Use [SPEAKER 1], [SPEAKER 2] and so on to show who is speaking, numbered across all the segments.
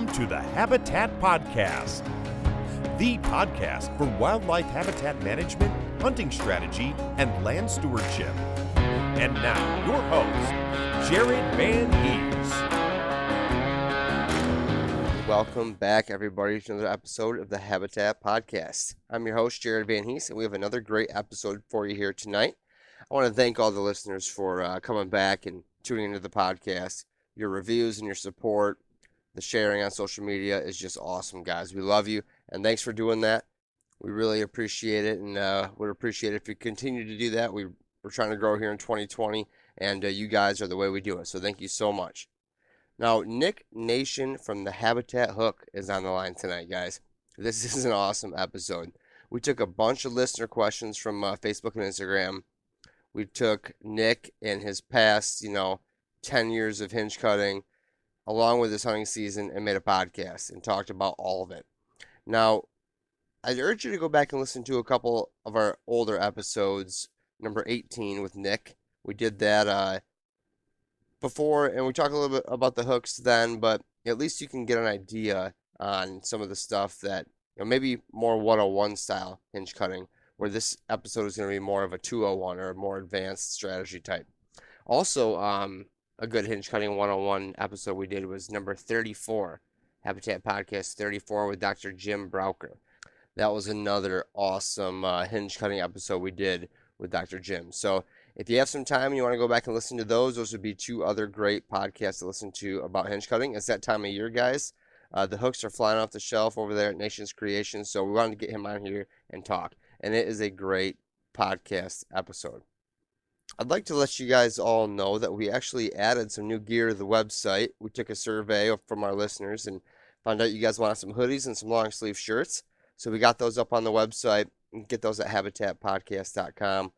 [SPEAKER 1] Welcome to the Habitat Podcast, the podcast for wildlife habitat management, hunting strategy, and land stewardship. And now, your host, Jared Van Hees.
[SPEAKER 2] Welcome back, everybody, to another episode of the Habitat Podcast. I'm your host, Jared Van Hees, and we have another great episode for you here tonight. I want to thank all the listeners for coming back and tuning into the podcast. Your reviews and your support, the sharing on social media is just awesome, guys. We love you, and thanks for doing that. We really appreciate it, and would appreciate it if you continue to do that. We're trying to grow here in 2020, and you guys are the way we do it, so thank you so much. Now, Nick Nation from the Habitat Hook is on the line tonight, guys. This is an awesome episode. We took a bunch of listener questions from Facebook and Instagram. We took Nick and his past, 10 years of hinge cutting, along with his hunting season, and made a podcast and talked about all of it. Now, I'd urge you to go back and listen to a couple of our older episodes, number 18 with Nick. We did that before, and we talked a little bit about the hooks then, but at least you can get an idea on some of the stuff that, maybe more 101 style hinge cutting, where this episode is going to be more of a 201 or a more advanced strategy type. Also, a good hinge cutting 101 episode we did was number 34, Habitat Podcast 34 with Dr. Jim Brauker. That was another awesome hinge cutting episode we did with Dr. Jim. So if you have some time and you want to go back and listen to those would be two other great podcasts to listen to about hinge cutting. It's that time of year, guys. The hooks are flying off the shelf over there at Nation's Creations, so we wanted to get him on here and talk. And it is a great podcast episode. I'd like to let you guys all know that we actually added some new gear to the website. We took a survey from our listeners and found out you guys wanted some hoodies and some long sleeve shirts. So we got those up on the website. You can get those at habitatpodcast.com.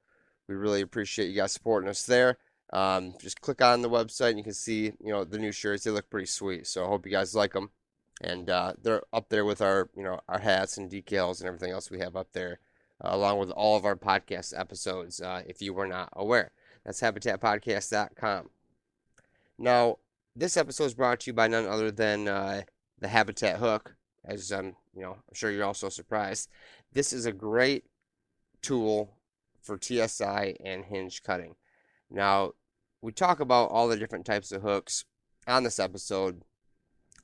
[SPEAKER 2] We really appreciate you guys supporting us there. Just click on the website and you can see, the new shirts. They look pretty sweet. So I hope you guys like them. And they're up there with our, our hats and decals and everything else we have up there, along with all of our podcast episodes, if you were not aware. That's habitatpodcast.com. Now, this episode is brought to you by none other than the Habitat Hook, as I'm sure you're also surprised. This is a great tool for TSI and hinge cutting. Now, we talk about all the different types of hooks on this episode,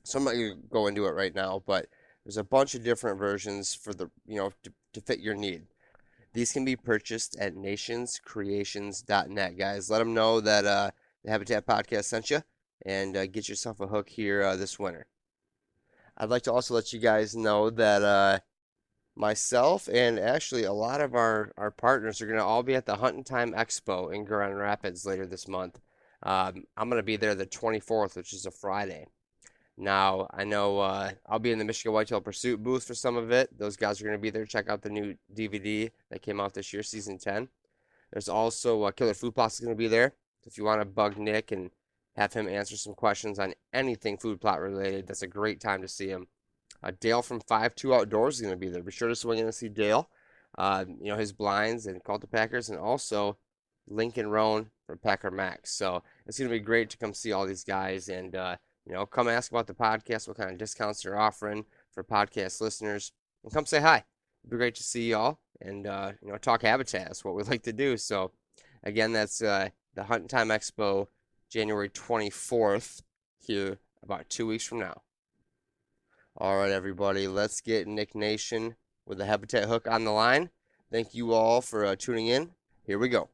[SPEAKER 2] so I'm not going to go into it right now, but there's a bunch of different versions for the, to fit your need. These can be purchased at nationscreations.net, guys. Let them know that the Habitat Podcast sent you, and get yourself a hook here this winter. I'd like to also let you guys know that myself and actually a lot of our partners are going to all be at the Hunting Time Expo in Grand Rapids later this month. I'm going to be there the 24th, which is a Friday. Now, I know I'll be in the Michigan Whitetail Pursuit booth for some of it. Those guys are going to be there. Check out the new DVD that came out this year, Season 10. There's also Killer Food Plots is going to be there. So if you want to bug Nick and have him answer some questions on anything food plot related, that's a great time to see him. Dale from 5-2 Outdoors is going to be there. Be sure to swing in and see Dale. His blinds and Cultipackers, and also Lincoln Roan from Packer Max. So it's going to be great to come see all these guys and come ask about the podcast, what kind of discounts they're offering for podcast listeners, and come say hi. It'd be great to see y'all and, talk habitat. That's what we like to do. So, again, that's the Hunting Time Expo, January 24th, here about 2 weeks from now. All right, everybody, let's get Nick Nation with the Habitat Hook on the line. Thank you all for tuning in. Here we go.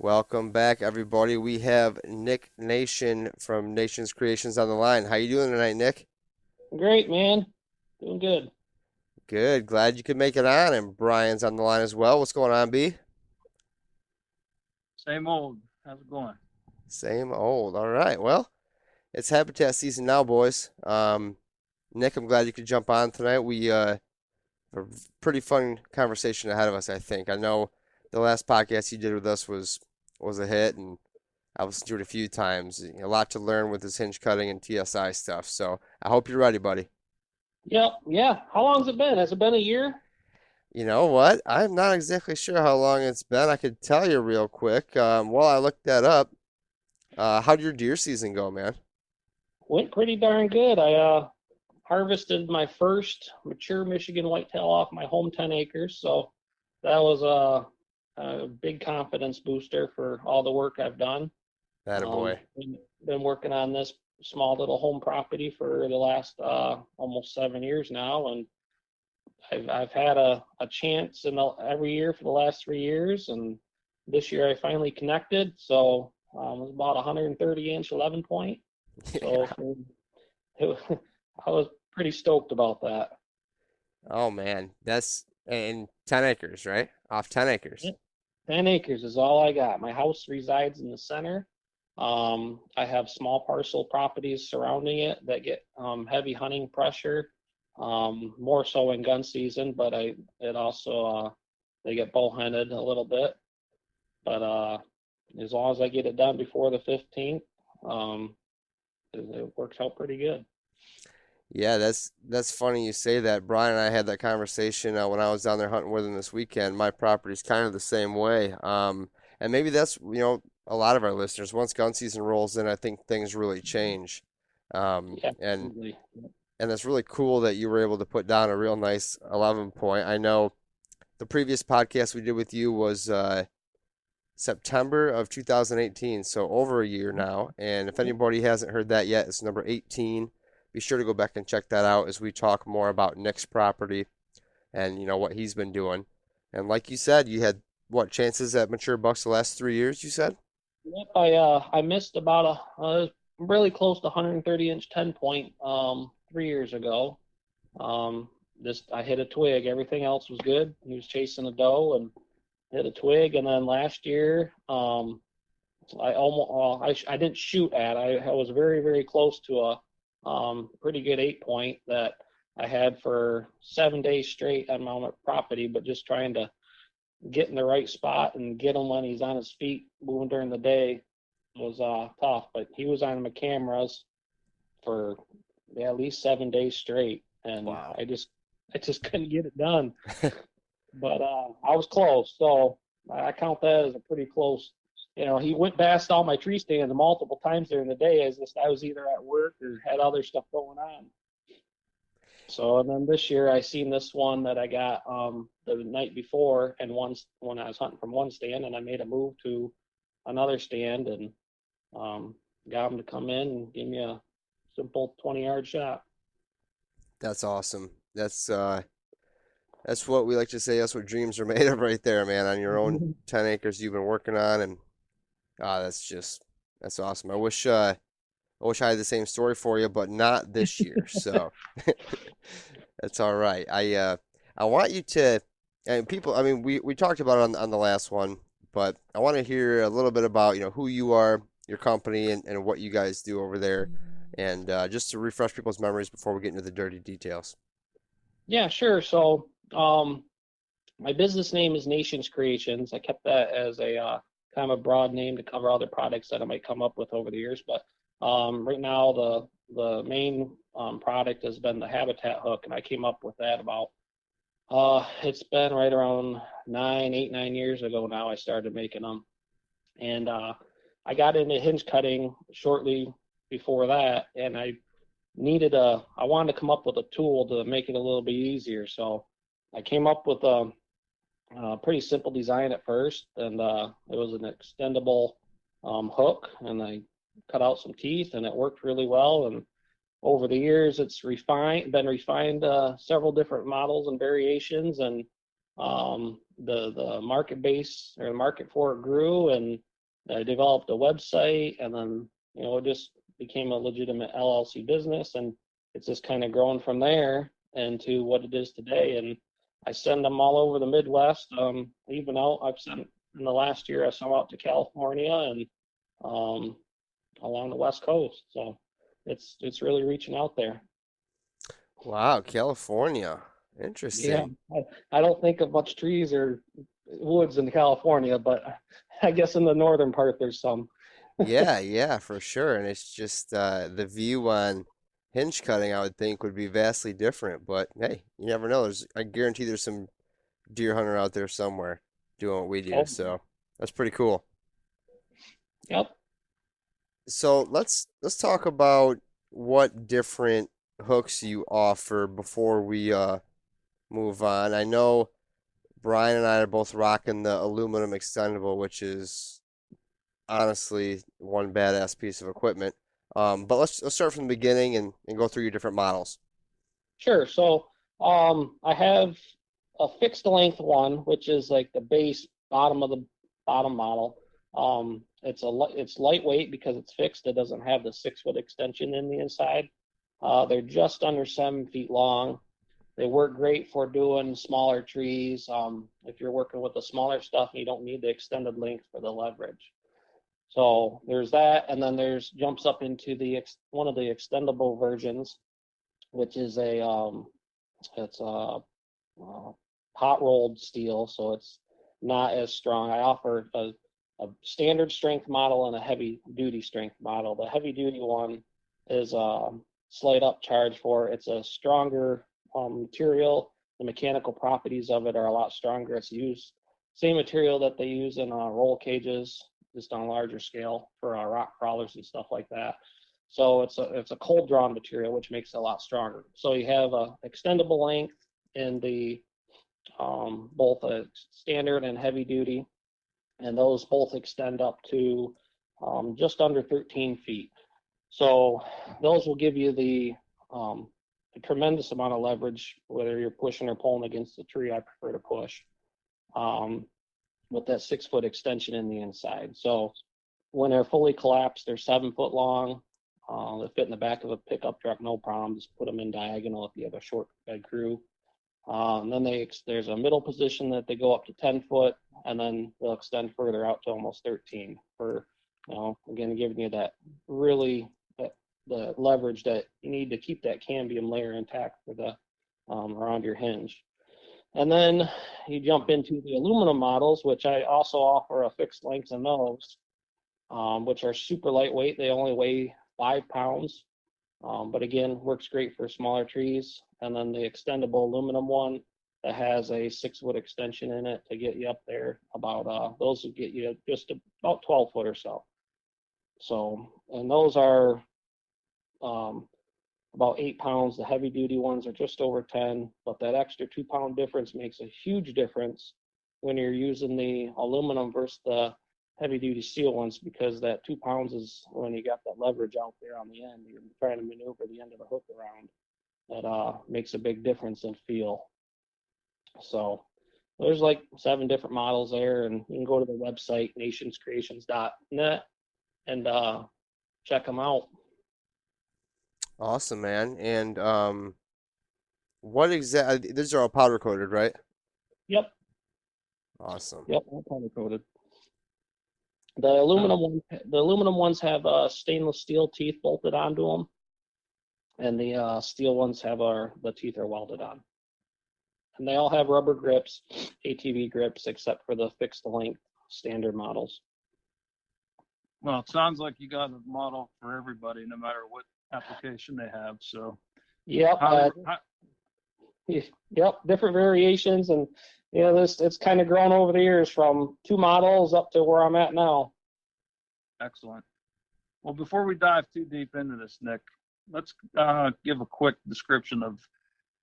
[SPEAKER 2] Welcome back, everybody. We have Nick Nation from Nation's Creations on the line. How you doing tonight, Nick?
[SPEAKER 3] Great, man. Doing good.
[SPEAKER 2] Good. Glad you could make it on. And Brian's on the line as well. What's going on, B?
[SPEAKER 4] Same old. How's it going?
[SPEAKER 2] Same old. All right. Well, it's habitat season now, boys. Nick, I'm glad you could jump on tonight. We have a pretty fun conversation ahead of us, I think. I know the last podcast you did with us was a hit, and I listened to it a few times. A lot to learn with this hinge cutting and TSI stuff. So I hope you're ready, buddy.
[SPEAKER 3] Yep. Yeah. How long has it been? Has it been a year?
[SPEAKER 2] You know what? I'm not exactly sure how long it's been. I could tell you real quick. While I looked that up, how'd your deer season go, man?
[SPEAKER 3] Went pretty darn good. I harvested my first mature Michigan whitetail off my home 10 acres. So that was a big confidence booster for all the work I've done.
[SPEAKER 2] Attaboy.
[SPEAKER 3] Been working on this small little home property for the last almost 7 years now, and I've had a chance every year for the last 3 years, and this year I finally connected. So it was about 130-inch 11 point.
[SPEAKER 2] Yeah.
[SPEAKER 3] So I was pretty stoked about that.
[SPEAKER 2] Oh man, that's in 10 acres, right? Off 10 acres.
[SPEAKER 3] 10 acres is all I got. My house resides in the center. I have small parcel properties surrounding it that get heavy hunting pressure, more so in gun season, but it also they get bow hunted a little bit. But as long as I get it done before the 15th, it works out pretty good.
[SPEAKER 2] Yeah, that's funny you say that. Brian and I had that conversation when I was down there hunting with him this weekend. My property's kind of the same way. And maybe that's, a lot of our listeners, once gun season rolls in, I think things really change.
[SPEAKER 3] Yeah,
[SPEAKER 2] And
[SPEAKER 3] absolutely.
[SPEAKER 2] and it's really cool that you were able to put down a real nice 11 point. I know the previous podcast we did with you was September of 2018, so over a year now. And if anybody hasn't heard that yet, it's number 18. Be sure to go back and check that out as we talk more about Nick's property and what he's been doing. And like you said, you had what chances at mature bucks the last 3 years, you said?
[SPEAKER 3] Yep, I missed about really close to 130-inch 10 point 3 years ago. Just I hit a twig. Everything else was good. He was chasing a doe and hit a twig. And then last year, I almost I didn't shoot at. I was very very close to a pretty good 8 point that I had for 7 days straight on my property, but just trying to get in the right spot and get him when he's on his feet moving during the day was tough. But he was on my cameras for at least 7 days straight, and
[SPEAKER 2] Wow.
[SPEAKER 3] I just couldn't get it done. But I was close, so I count that as a pretty close. He went past all my tree stands multiple times during the day. I was either at work or had other stuff going on. So, and then this year I seen this one that I got the night before, and once when I was hunting from one stand, and I made a move to another stand and got him to come in and give me a simple 20-yard shot.
[SPEAKER 2] That's awesome. That's what we like to say. That's what dreams are made of right there, man. On your own 10 acres you've been working on, and that's awesome. I wish I had the same story for you, but not this year. So that's all right. I want you to, and people. I mean, we talked about it on the last one, but I want to hear a little bit about who you are, your company, and what you guys do over there, and just to refresh people's memories before we get into the dirty details.
[SPEAKER 3] Yeah, sure. So, my business name is Nations Creations. I kept that as a kind of a broad name to cover other products that I might come up with over the years. But right now, the main product has been the habitat hook, and I came up with that about it's been right around 9 years ago now. I started making them, and I got into hinge cutting shortly before that, and I wanted to come up with a tool to make it a little bit easier. So I came up with a pretty simple design at first, and it was an extendable hook, and I cut out some teeth, and it worked really well. And over the years, it's been refined several different models and variations, and the market base or the market for it grew, and I developed a website, and then it just became a legitimate LLC business, and it's just kind of grown from there into what it is today. And I send them all over the Midwest. Even out, I've sent in the last year. I sent out to California and along the West Coast. So it's really reaching out there.
[SPEAKER 2] Wow, California.
[SPEAKER 3] Yeah,
[SPEAKER 2] Interesting.
[SPEAKER 3] I don't think of much trees or woods in California, but I guess in the northern part there's some.
[SPEAKER 2] Yeah, for sure. And it's just the view on hinge cutting, I would think, would be vastly different. But hey, you never know. I guarantee there's some deer hunter out there somewhere doing what we do.
[SPEAKER 3] Oh,
[SPEAKER 2] So that's pretty cool.
[SPEAKER 3] yep.
[SPEAKER 2] So let's talk about what different hooks you offer before we move on. I know Brian and I are both rocking the aluminum extendable, which is honestly one badass piece of equipment. But let's start from the beginning and go through your different models.
[SPEAKER 3] Sure. So I have a fixed length one, which is like the base bottom of the bottom model. It's lightweight because it's fixed. It doesn't have the 6 foot extension in the inside. They're just under 7 feet long. They work great for doing smaller trees. If you're working with the smaller stuff, you don't need the extended length for the leverage. So there's that, and then there's jumps up into the one of the extendable versions, which is it's hot rolled steel, so it's not as strong. I offer a standard strength model and a heavy duty strength model. The heavy duty one is slight up charge for. It's a stronger material. The mechanical properties of it are a lot stronger. It's used same material that they use in roll cages, just on a larger scale for rock crawlers and stuff like that. So it's a cold drawn material, which makes it a lot stronger. So you have a extendable length in the both a standard and heavy duty, and those both extend up to just under 13 feet. So those will give you a tremendous amount of leverage, whether you're pushing or pulling against the tree. I prefer to push with that 6 foot extension in the inside. So when they're fully collapsed, they're 7 foot long. They fit in the back of a pickup truck, no problem. Just put them in diagonal if you have a short bed crew. And then there's a middle position that they go up to 10 foot, and then they'll extend further out to almost 13 for, again, giving you that really the leverage that you need to keep that cambium layer intact for the around your hinge. And then you jump into the aluminum models, which I also offer a fixed length in those, which are super lightweight. They only weigh 5 pounds, but again, works great for smaller trees. And then the extendable aluminum one that has a 6 foot extension in it to get you up there about, those will get you just about 12 foot or so. So, and those are about 8 pounds. The heavy duty ones are just over 10, but that extra 2 pound difference makes a huge difference when you're using the aluminum versus the heavy duty steel ones, because that 2 pounds is when you got that leverage out there on the end. You're trying to maneuver the end of the hook around. That makes a big difference in feel. So there's like 7 different models there, and you can go to the website nationscreations.net and check them out.
[SPEAKER 2] Awesome, man. And what exactly? These are all powder coated, right?
[SPEAKER 3] Yep.
[SPEAKER 2] Awesome.
[SPEAKER 3] Yep, all powder coated. The aluminum ones have stainless steel teeth bolted onto them, and the steel ones have the teeth are welded on. And they all have rubber grips, ATV grips, except for the fixed length standard models.
[SPEAKER 4] Well, it sounds like you got a model for everybody, no matter what application they have. So,
[SPEAKER 3] yep, yep, different variations, and it's kind of grown over the years from 2 models up to where I'm at now.
[SPEAKER 4] Excellent. Well, before we dive too deep into this, Nick, let's give a quick description of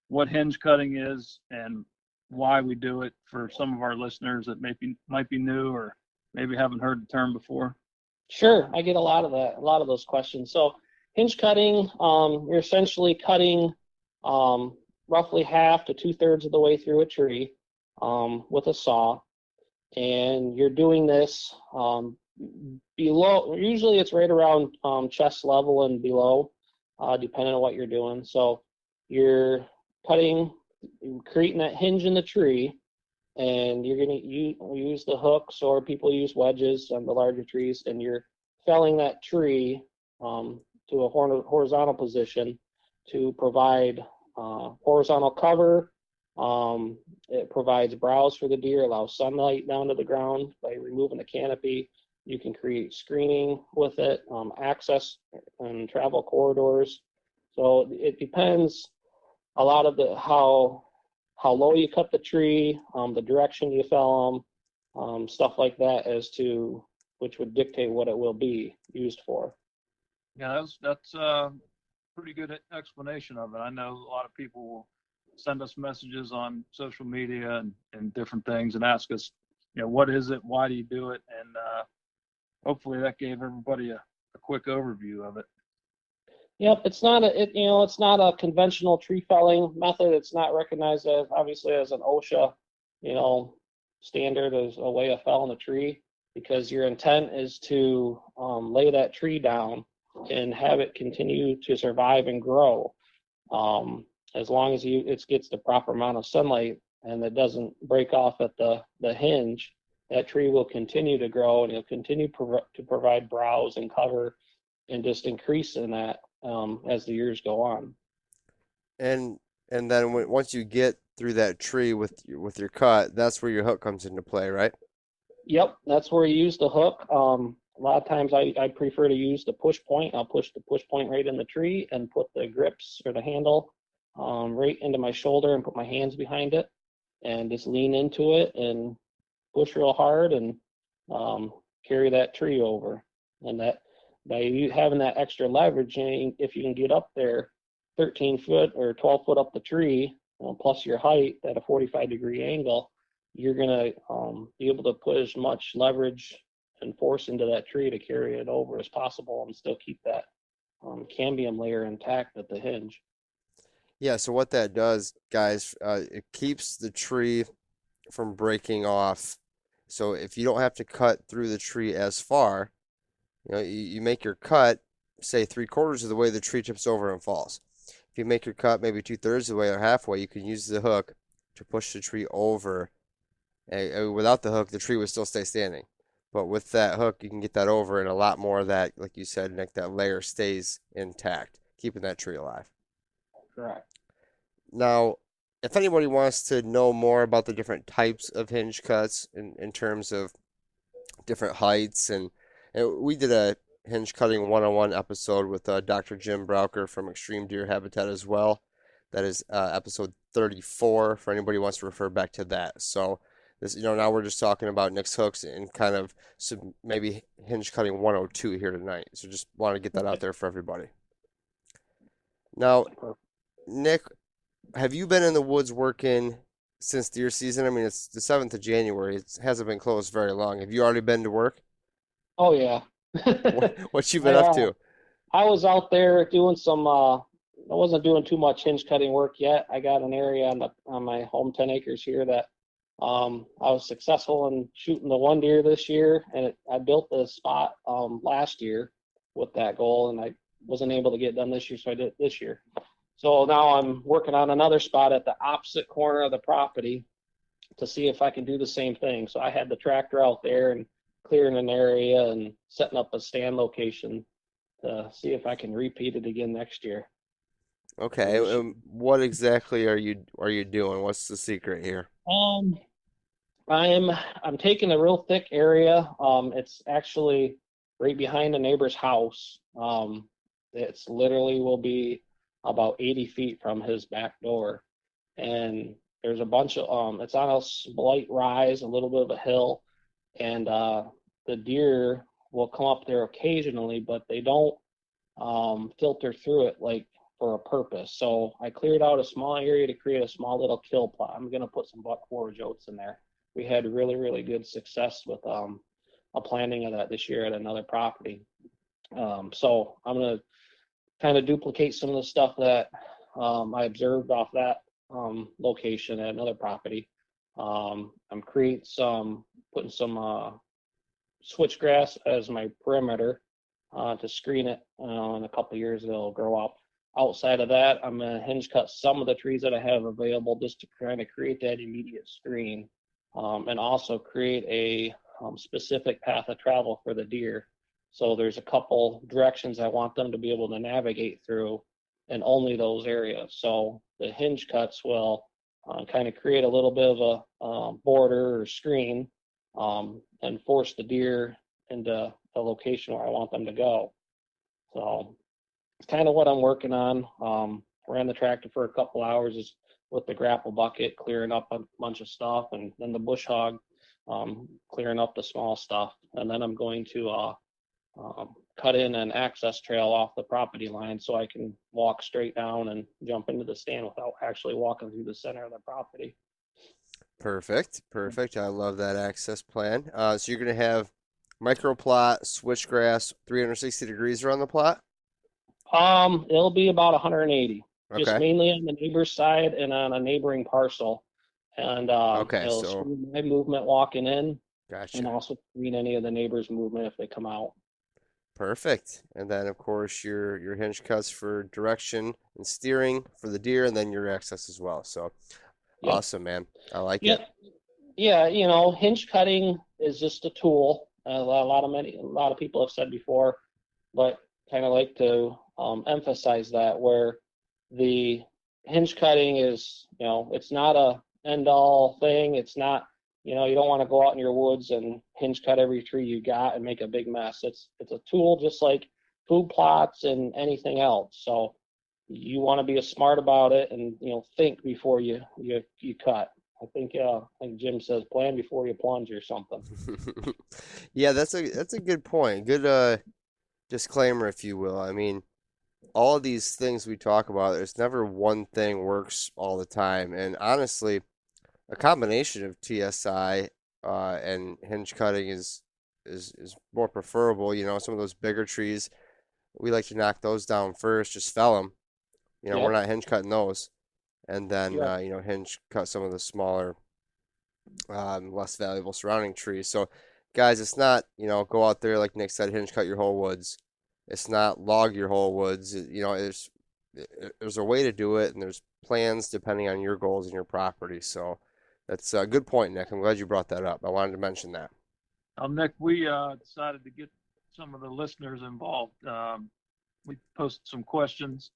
[SPEAKER 4] what hinge cutting is and why we do it for some of our listeners that might be new or maybe haven't heard the term before.
[SPEAKER 3] Sure, I get a lot of those questions. So hinge cutting, you're essentially cutting roughly half to 2/3 of the way through a tree with a saw, and you're doing this below. Usually it's right around chest level and below, depending on what you're doing. So you're creating that hinge in the tree, and you're going to use the hooks, or people use wedges on the larger trees, and you're felling that tree to a horizontal position to provide horizontal cover. It provides browse for the deer, allows sunlight down to the ground by removing the canopy. You can create screening with it, access and travel corridors. So it depends a lot of how low you cut the tree, the direction you fell them, stuff like that, as to which would dictate what it will be used for.
[SPEAKER 4] Yeah, that's pretty good explanation of it. I know a lot of people will send us messages on social media and different things and ask us, what is it? Why do you do it? And hopefully that gave everybody a quick overview of it.
[SPEAKER 3] Yep, it's not it's not a conventional tree felling method. It's not recognized as obviously as an OSHA, standard as a way of felling a tree, because your intent is to lay that tree down and have it continue to survive and grow. As long as it gets the proper amount of sunlight and it doesn't break off at the hinge, that tree will continue to grow and it'll continue to provide browse and cover and just increase in that as the years go on.
[SPEAKER 2] And then once you get through that tree with your cut, that's where your hook comes into play, right?
[SPEAKER 3] Yep, that's where you use the hook. A lot of times I prefer to use the push point. I'll push the push point right in the tree and put the grips or the handle right into my shoulder and put my hands behind it and just lean into it and push real hard and carry that tree over. And that by you having that extra leverage, if you can get up there 13 foot or 12 foot up the tree, plus your height at a 45-degree angle, you're going to be able to put as much leverage and force into that tree to carry it over as possible and still keep that cambium layer intact at the hinge.
[SPEAKER 2] Yeah, so what that does, guys, it keeps the tree from breaking off. So if you don't have to cut through the tree as far, you make your cut, say 3/4 of the way, the tree tips over and falls. If you make your cut maybe 2/3 of the way or halfway, you can use the hook to push the tree over. Without the hook, the tree would still stay standing. But with that hook, you can get that over, and a lot more of that, like you said, Nick, that layer stays intact, keeping that tree alive.
[SPEAKER 3] Correct.
[SPEAKER 2] Now, if anybody wants to know more about the different types of hinge cuts in terms of different heights, and we did a hinge cutting 101 episode with Dr. Jim Brauker from Extreme Deer Habitat as well. That is episode 34 for anybody who wants to refer back to that. So this, now we're just talking about Nick's hooks and kind of maybe hinge cutting 102 here tonight. So just want to get that out there for everybody. Now, Nick, have you been in the woods working since deer season? I mean, it's the 7th of January. It hasn't been closed very long. Have you already been to work?
[SPEAKER 3] Oh yeah.
[SPEAKER 2] What you been up to?
[SPEAKER 3] I was out there doing some. I wasn't doing too much hinge cutting work yet. I got an area on my home 10 acres here that I was successful in shooting the one deer this year, and I built the spot last year with that goal, and I wasn't able to get it done this year, so I did it this year. So now I'm working on another spot at the opposite corner of the property to see if I can do the same thing. So I had the tractor out there and clearing an area and setting up a stand location to see if I can repeat it again next year.
[SPEAKER 2] Okay, what exactly are you doing? What's the secret here?
[SPEAKER 3] I'm taking a real thick area. It's actually right behind a neighbor's house. It's literally will be about 80 feet from his back door, and there's a bunch of it's on a slight rise, a little bit of a hill, and the deer will come up there occasionally, but they don't filter through it like for a purpose. So I cleared out a small area to create a small little kill plot. I'm going to put some buck forage oats in there. We had really, really good success with a planting of that this year at another property. So I'm going to kind of duplicate some of the stuff that I observed off that location at another property. I'm putting some switchgrass as my perimeter to screen it. In a couple of years, it'll grow up. Outside of that, I'm going to hinge cut some of the trees that I have available just to kind of create that immediate screen, and also create a specific path of travel for the deer. So there's a couple directions I want them to be able to navigate through, and only those areas. So the hinge cuts will kind of create a little bit of a border or screen, and force the deer into a location where I want them to go. So it's kind of what I'm working on. Ran the tractor for a couple hours with the grapple bucket, clearing up a bunch of stuff, and then the bush hog, clearing up the small stuff. And then I'm going to cut in an access trail off the property line so I can walk straight down and jump into the stand without actually walking through the center of the property.
[SPEAKER 2] Perfect. Perfect. I love that access plan. So you're going to have micro plot, switchgrass, 360 degrees around the plot?
[SPEAKER 3] It'll be about 180, just
[SPEAKER 2] Okay.
[SPEAKER 3] mainly on the neighbor's side and on a neighboring parcel. And
[SPEAKER 2] Okay,
[SPEAKER 3] it'll
[SPEAKER 2] so
[SPEAKER 3] screen my movement walking in and
[SPEAKER 2] gotcha.
[SPEAKER 3] also screen any of the neighbors' movement if they come out.
[SPEAKER 2] Perfect. And then of course your hinge cuts for direction and steering for the deer and then your access as well. So
[SPEAKER 3] Yep.
[SPEAKER 2] awesome, man. I like it.
[SPEAKER 3] Yep. Yeah, hinge cutting is just a tool. A lot of people have said before, but kind of like to emphasize that where the hinge cutting is, it's not a end all thing. It's not, you don't want to go out in your woods and hinge cut every tree you got and make a big mess. It's a tool just like food plots and anything else. So you want to be smart about it and think before you cut. I think Jim says plan before you plunge or something.
[SPEAKER 2] Yeah, that's a good point. Good disclaimer, if you will. I mean, all of these things we talk about, there's never one thing works all the time. And honestly, a combination of TSI and hinge cutting is more preferable. Some of those bigger trees, we like to knock those down first, just fell them. We're
[SPEAKER 3] Yep.
[SPEAKER 2] not hinge cutting those, and then
[SPEAKER 3] Yep.
[SPEAKER 2] hinge cut some of the smaller, less valuable surrounding trees. So, guys, it's not go out there like Nick said, hinge cut your whole woods. It's not log your whole woods. There's a way to do it, and there's plans depending on your goals and your property. So that's a good point, Nick. I'm glad you brought that up. I wanted to mention that.
[SPEAKER 4] Nick, we decided to get some of the listeners involved. We posted some questions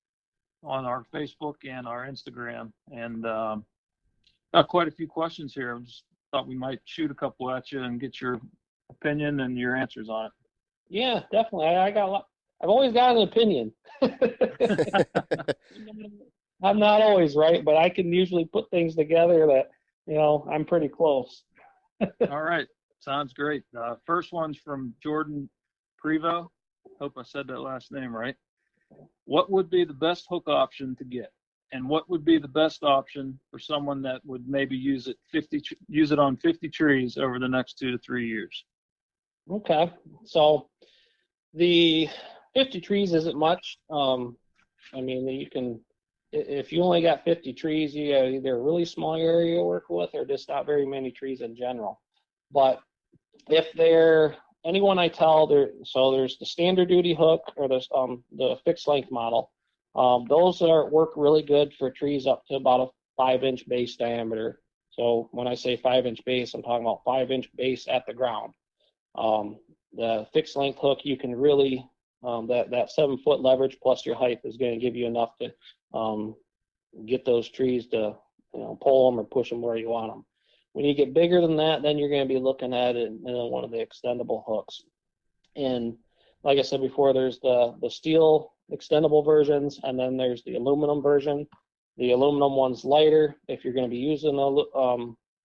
[SPEAKER 4] on our Facebook and our Instagram, and got quite a few questions here. I just thought we might shoot a couple at you and get your opinion and your answers on it.
[SPEAKER 3] Yeah, definitely. I've always got an opinion. I'm not always right, but I can usually put things together that, I'm pretty close.
[SPEAKER 4] All right. Sounds great. First one's from Jordan Prevo. Hope I said that last name right. What would be the best hook option to get? And what would be the best option for someone that would maybe use it on 50 trees over the next 2 to 3 years?
[SPEAKER 3] Okay. So the 50 trees isn't much. I mean, if you only got 50 trees, you got either a really small area to work with or just not very many trees in general. But if they're anyone I tell, there's the standard duty hook or the fixed length model. Those work really good for trees up to about a 5-inch base diameter. So when I say 5-inch base, I'm talking about 5-inch base at the ground. The fixed length hook, you can really that 7-foot leverage plus your height is going to give you enough to get those trees to pull them or push them where you want them. When you get bigger than that, then you're going to be looking at it in one of the extendable hooks. And like I said before, there's the steel extendable versions, and then there's the aluminum version. The aluminum one's lighter if you're going to be using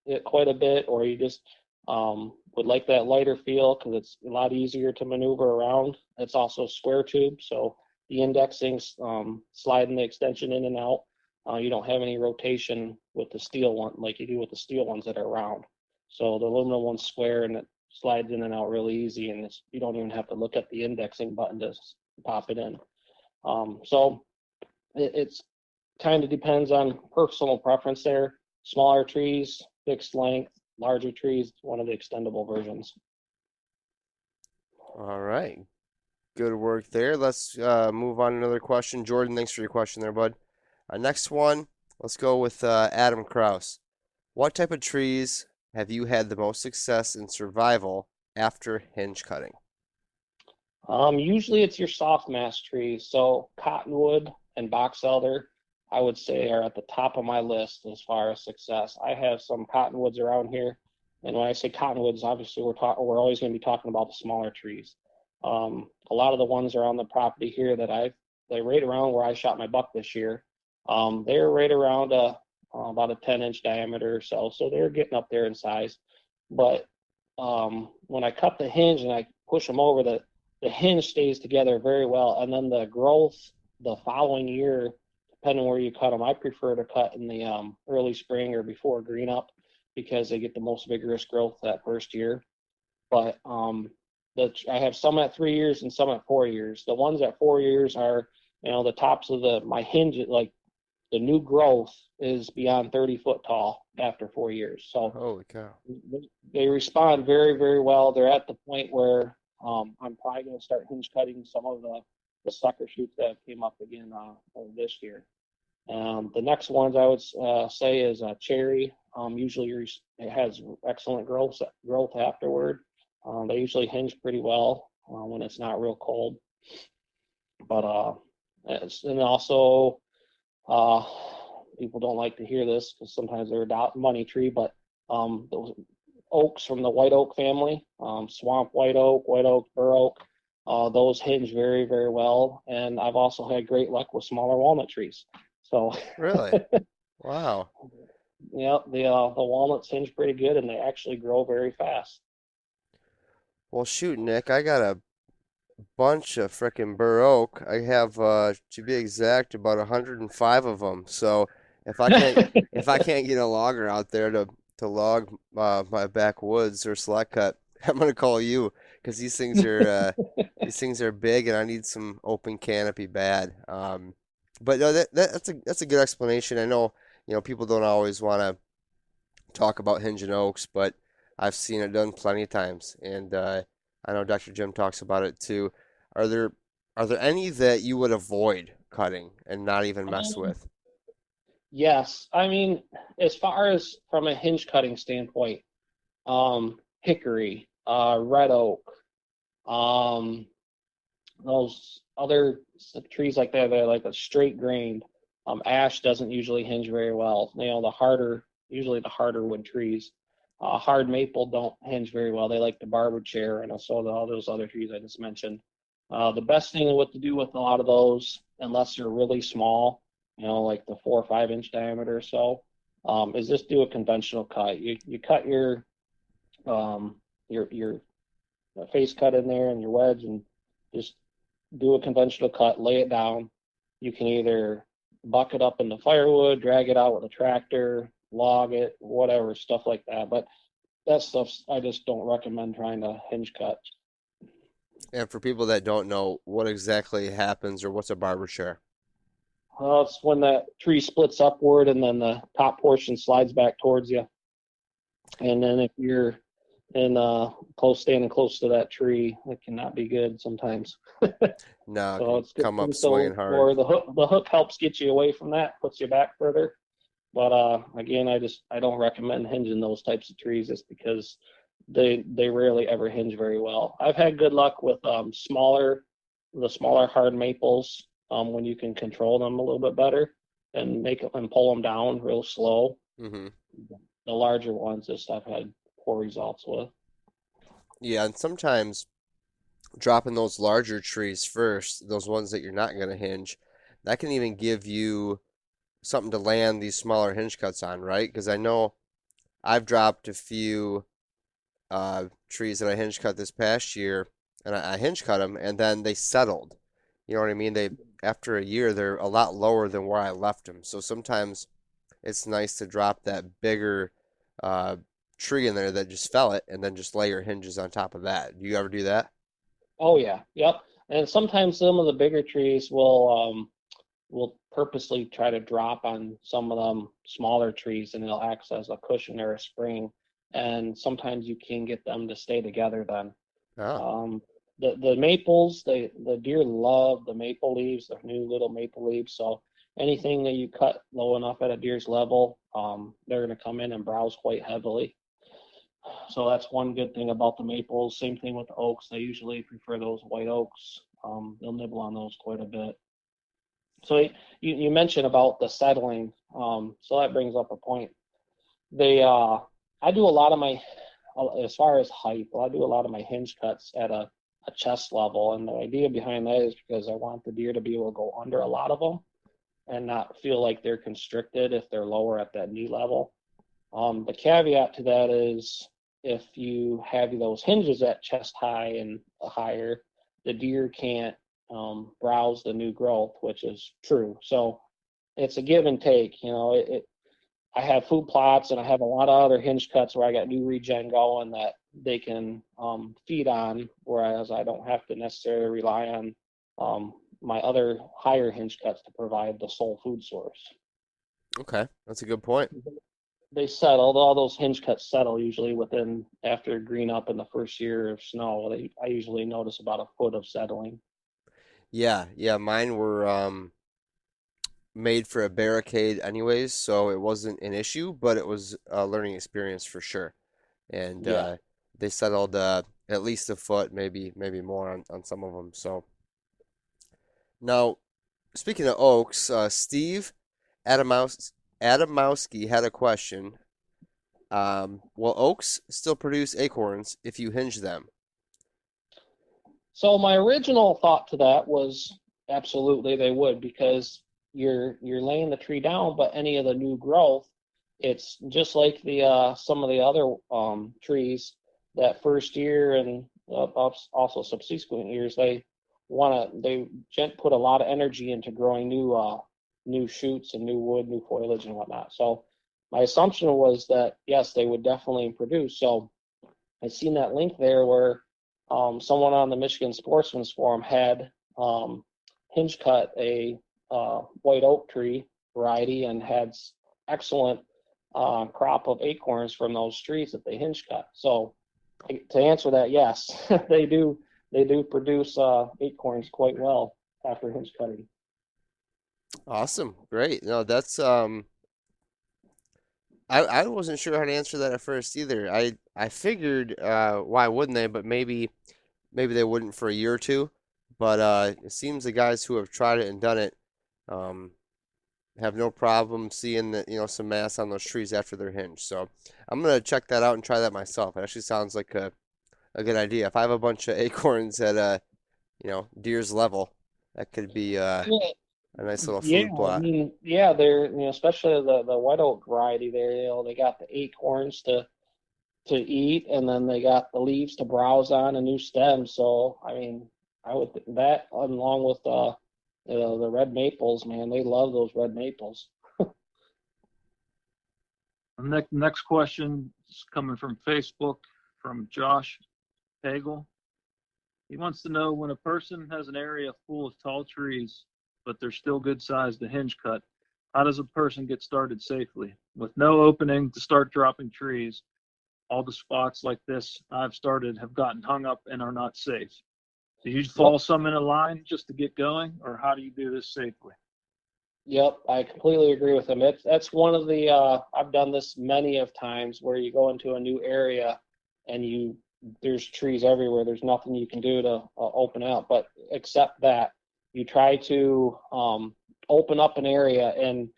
[SPEAKER 3] it quite a bit, or you just would like that lighter feel because it's a lot easier to maneuver around. It's also square tube, so the indexing sliding the extension in and out. You don't have any rotation with the steel one like you do with the steel ones that are round. So the aluminum one's square and it slides in and out really easy, and you don't even have to look at the indexing button to pop it in. So it's kind of depends on personal preference there. Smaller trees, fixed length, larger trees, one of the extendable versions.
[SPEAKER 2] All right. Good work there. Let's move on to another question. Jordan, thanks for your question there, bud. Next one, let's go with Adam Kraus. What type of trees have you had the most success in survival after hinge cutting?
[SPEAKER 3] Usually it's your soft mass trees. So cottonwood and box elder, I would say, are at the top of my list as far as success. I have some cottonwoods around here, and when I say cottonwoods, obviously we're always going to be talking about the smaller trees. A lot of the ones around the property here they're right around where I shot my buck this year. They're right around about a 10-inch diameter or so, so they're getting up there in size. But when I cut the hinge and I push them over, the the hinge stays together very well, and then the growth the following year, depending where you cut them, I prefer to cut in the early spring or before green up because they get the most vigorous growth that first year. But I have some at 3 years and some at 4 years. The ones at 4 years are, the tops of my hinge, like the new growth is beyond 30 foot tall after 4 years. So
[SPEAKER 2] Holy cow.
[SPEAKER 3] they respond very, very well. They're at the point where I'm probably going to start hinge cutting some of the sucker shoots that came up again this year. The next ones I would say is cherry. Usually it has excellent growth afterward. They usually hinge pretty well when it's not real cold. But and also people don't like to hear this because sometimes they're a money tree, but those oaks from the white oak family, swamp white oak, bur oak, those hinge very, very well. And I've also had great luck with smaller walnut trees. So
[SPEAKER 2] Really? Wow.
[SPEAKER 3] yeah, the walnuts hinge pretty good, and they actually grow very fast.
[SPEAKER 2] Well, shoot, Nick, I got a bunch of frickin' bur oak. I have, to be exact, about 105 of them. So if I can't if I can't get a logger out there to log my backwoods or select cut, I'm gonna call you because these things are big and I need some open canopy bad. But no, that's a good explanation. I know people don't always want to talk about hinging oaks, but I've seen it done plenty of times, and I know Dr. Jim talks about it too. Are there any that you would avoid cutting and not even mess
[SPEAKER 3] Um,
[SPEAKER 2] with?
[SPEAKER 3] yes, I mean, as far as from a hinge cutting standpoint, hickory, red oak, um, those other trees like that, they're like a straight grained. Ash doesn't usually hinge very well. Usually the harder wood trees. Hard maple don't hinge very well. They like the barber chair and also all those other trees I just mentioned. The best thing what to do with a lot of those, unless they're really small, like the 4 or 5 inch diameter or so, is just do a conventional cut. You cut your face cut in there and your wedge and just do a conventional cut, lay it down. You can either buck it up into firewood, drag it out with a tractor, log it, whatever, stuff like that. But that stuff I just don't recommend trying to hinge cut.
[SPEAKER 2] And for people that don't know what exactly happens or what's a barber chair.
[SPEAKER 3] It's when that tree splits upward and then the top portion slides back towards you. And then if you're standing close to that tree, it cannot be good sometimes.
[SPEAKER 2] No, it
[SPEAKER 3] So
[SPEAKER 2] can
[SPEAKER 3] it's good
[SPEAKER 2] come up
[SPEAKER 3] thing so
[SPEAKER 2] swinging hard.
[SPEAKER 3] or the hook helps get you away from that, puts you back further. But again, I don't recommend hinging those types of trees just because they rarely ever hinge very well. I've had good luck with the smaller hard maples when you can control them a little bit better and make them and pull them down real slow.
[SPEAKER 2] Hmm.
[SPEAKER 3] The larger ones just I've had poor results with.
[SPEAKER 2] Yeah, and sometimes dropping those larger trees first, those ones that you're not going to hinge, that can even give you something to land these smaller hinge cuts on, right? Because I know I've dropped a few trees that I hinge cut this past year, and I hinge cut them, and then they settled. You know what I mean? They after a year, they're a lot lower than where I left them. So sometimes it's nice to drop that bigger uh, tree in there that just fell it, and then just lay your hinges on top of that. Do you ever do that?
[SPEAKER 3] Oh yeah, yep. And sometimes some of the bigger trees will purposely try to drop on some of them smaller trees, and they'll act as a cushion or a spring. And sometimes you can get them to stay together then.
[SPEAKER 2] Oh,
[SPEAKER 3] Um, the maples, the deer love the maple leaves, the new little maple leaves. So anything that you cut low enough at a deer's level, they're going to come in and browse quite heavily. So that's one good thing about the maples. Same thing with the oaks. They usually prefer those white oaks. They'll nibble on those quite a bit. So you mentioned about the settling. So that brings up a point. I do a lot of my, as far as height, I do a lot of my hinge cuts at a chest level. And the idea behind that is because I want the deer to be able to go under a lot of them and not feel like they're constricted if they're lower at that knee level. The caveat to that is if you have those hinges at chest high and higher, the deer can't browse the new growth, which is true. So it's a give and take. I have food plots and I have a lot of other hinge cuts where I got new regen going that they can feed on, whereas I don't have to necessarily rely on my other higher hinge cuts to provide the sole food source.
[SPEAKER 2] Okay, that's a good point.
[SPEAKER 3] They settled, all those hinge cuts settle usually after green up in the first year of snow. I usually notice about a foot of settling.
[SPEAKER 2] Yeah, yeah, mine were made for a barricade anyways, so it wasn't an issue, but it was a learning experience for sure. And
[SPEAKER 3] Yeah.
[SPEAKER 2] they settled at least a foot, maybe more on some of them. So now, speaking of oaks, Steve Adamowski had a question. Will oaks still produce acorns if you hinge them?
[SPEAKER 3] So my original thought to that was absolutely they would, because you're laying the tree down, but any of the new growth, it's just like the some of the other trees that first year and also subsequent years they put a lot of energy into growing new shoots and new wood, new foliage and whatnot. So my assumption was that yes, they would definitely produce. So I seen that link there where someone on the Michigan Sportsman's Forum had hinge cut a white oak tree variety and had excellent crop of acorns from those trees that they hinge cut. So to answer that, yes, they do produce acorns quite well after hinge cutting.
[SPEAKER 2] Awesome, great. No, that's I wasn't sure how to answer that at first either. I figured why wouldn't they, but maybe they wouldn't for a year or two. But it seems the guys who have tried it and done it um, have no problem seeing that some mass on those trees after they're hinged. So I'm gonna check that out and try that myself. It actually sounds like a good idea. If I have a bunch of acorns at deer's level, that could be
[SPEAKER 3] Yeah,
[SPEAKER 2] a nice little
[SPEAKER 3] yeah,
[SPEAKER 2] food
[SPEAKER 3] I
[SPEAKER 2] plot.
[SPEAKER 3] mean, yeah, they're especially the white oak variety there. They got the acorns to eat, and then they got the leaves to browse on and new stems. So I mean, I would that along with the red maples, man, they love those red maples.
[SPEAKER 4] The next question is coming from Facebook from Josh Hagel. He wants to know, when a person has an area full of tall trees, but they're still good size to hinge cut, how does a person get started safely? With no opening to start dropping trees, all the spots like this I've started have gotten hung up and are not safe. Do you fall some in a line just to get going, or how do you do this safely?
[SPEAKER 3] Yep, I completely agree with him. That's one of the I've done this many of times where you go into a new area and there's trees everywhere. There's nothing you can do to open up, but except that you try to open up an area, and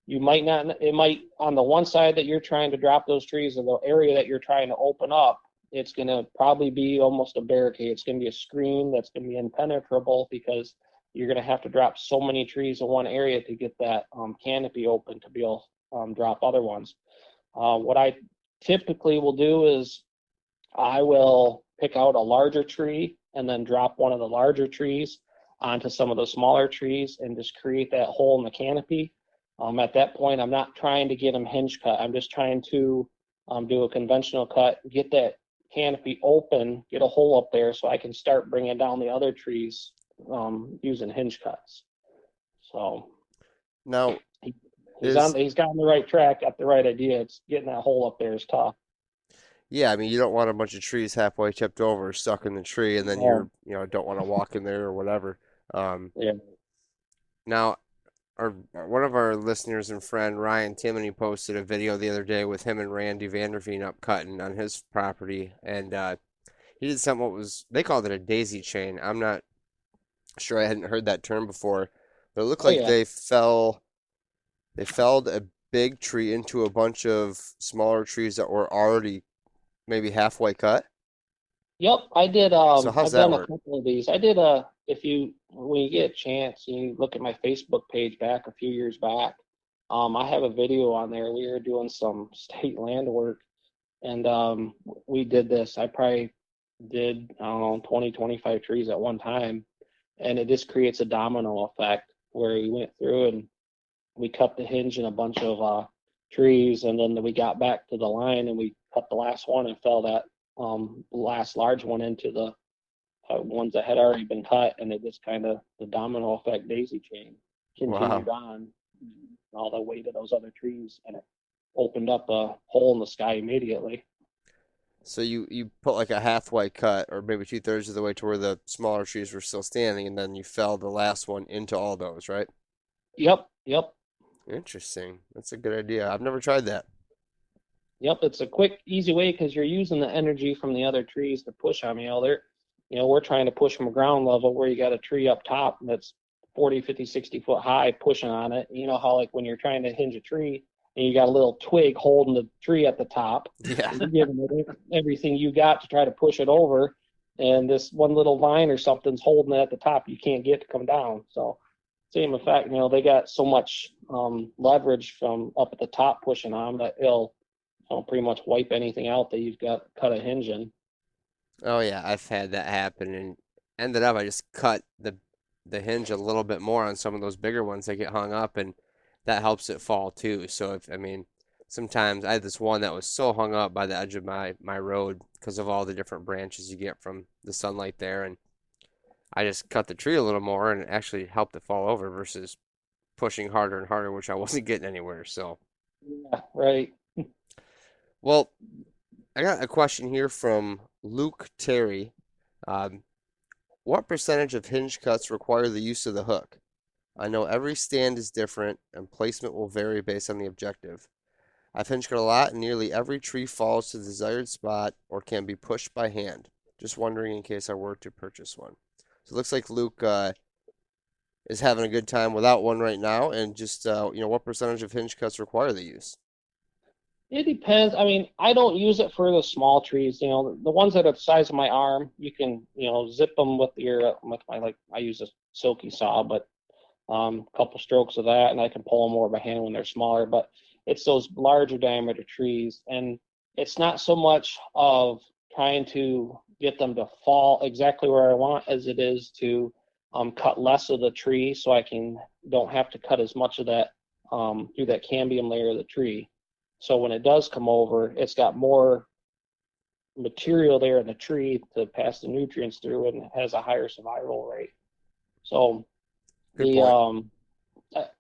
[SPEAKER 3] you might not. It might on the one side that you're trying to drop those trees, or the area that you're trying to open up, it's going to probably be almost a barricade. It's going to be a screen that's going to be impenetrable because you're going to have to drop so many trees in one area to get that canopy open to be able to drop other ones. What I typically will do is I will pick out a larger tree and then drop one of the larger trees onto some of the smaller trees and just create that hole in the canopy. At that point, I'm not trying to get them hinge cut. I'm just trying to do a conventional cut, get that canopy open, get a hole up there so I can start bringing down the other trees using hinge cuts. So
[SPEAKER 2] Now,
[SPEAKER 3] he's got on the right track, got the right idea. It's getting that hole up there is tough.
[SPEAKER 2] yeah, I mean, you don't want a bunch of trees halfway tipped over, stuck in the tree, and then
[SPEAKER 3] Oh,
[SPEAKER 2] don't want to walk in there or whatever.
[SPEAKER 3] yeah.
[SPEAKER 2] Now, one of our listeners and friend Ryan Timoney posted a video the other day with him and Randy Vanderveen up cutting on his property, and he did something. What was they called it a daisy chain? I'm not sure. I hadn't heard that term before, but it looked
[SPEAKER 3] Oh
[SPEAKER 2] like
[SPEAKER 3] yeah.
[SPEAKER 2] they felled a big tree into a bunch of smaller trees that were already maybe halfway cut.
[SPEAKER 3] Yep, I did.
[SPEAKER 2] So how's
[SPEAKER 3] I've
[SPEAKER 2] that
[SPEAKER 3] done a
[SPEAKER 2] work?
[SPEAKER 3] couple of these. I did if you when you get a chance, you look at my Facebook page back a few years back. I have a video on there. We were doing some state land work, and we did this. I probably did, I don't know, 20, 25 trees at one time. And it just creates a domino effect where we went through and we cut the hinge in a bunch of trees, and then we got back to the line and we cut the last one and fell that last large one into the ones that had already been cut, and it just kind of the domino effect daisy chain continued on all the way to those other trees, and it opened up a hole in the sky immediately.
[SPEAKER 2] So you put like a halfway cut, or maybe 2/3 of the way to where the smaller trees were still standing, and then you fell the last one into all those, right?
[SPEAKER 3] Yep, yep.
[SPEAKER 2] Interesting. That's a good idea. I've never tried that.
[SPEAKER 3] Yep, it's a quick, easy way because you're using the energy from the other trees to push them. We're trying to push from ground level where you got a tree up top that's 40, 50, 60 foot high pushing on it. You know how, like, when you're trying to hinge a tree and you got a little twig holding the tree at the top,
[SPEAKER 2] Yeah.
[SPEAKER 3] you're giving it everything you got to try to push it over. And this one little vine or something's holding it at the top, you can't get to come down. So, same effect, they got so much leverage from up at the top pushing on that it'll pretty much wipe anything out that you've got cut a hinge in.
[SPEAKER 2] Oh yeah, I've had that happen, and ended up I just cut the hinge a little bit more on some of those bigger ones that get hung up, and that helps it fall too. So sometimes I had this one that was so hung up by the edge of my road because of all the different branches you get from the sunlight there, and I just cut the tree a little more and it actually helped it fall over versus pushing harder and harder, which I wasn't getting anywhere. So,
[SPEAKER 3] Yeah, right.
[SPEAKER 2] well, I got a question here from Luke Terry. Um, what percentage of hinge cuts require the use of the hook? I know every stand is different and placement will vary based on the objective. I've hinge cut a lot and nearly every tree falls to the desired spot or can be pushed by hand. Just wondering in case I were to purchase one. So it looks like Luke is having a good time without one right now, and just what percentage of hinge cuts require the use?
[SPEAKER 3] It depends. I mean, I don't use it for the small trees. The ones that are the size of my arm, you can, zip them with I use a silky saw, but a couple strokes of that, and I can pull them more by hand when they're smaller. But it's those larger diameter trees, and it's not so much of trying to get them to fall exactly where I want as it is to cut less of the tree so I don't have to cut as much of that through that cambium layer of the tree. So when it does come over, it's got more material there in the tree to pass the nutrients through, and it has a higher survival rate. So
[SPEAKER 2] Good point.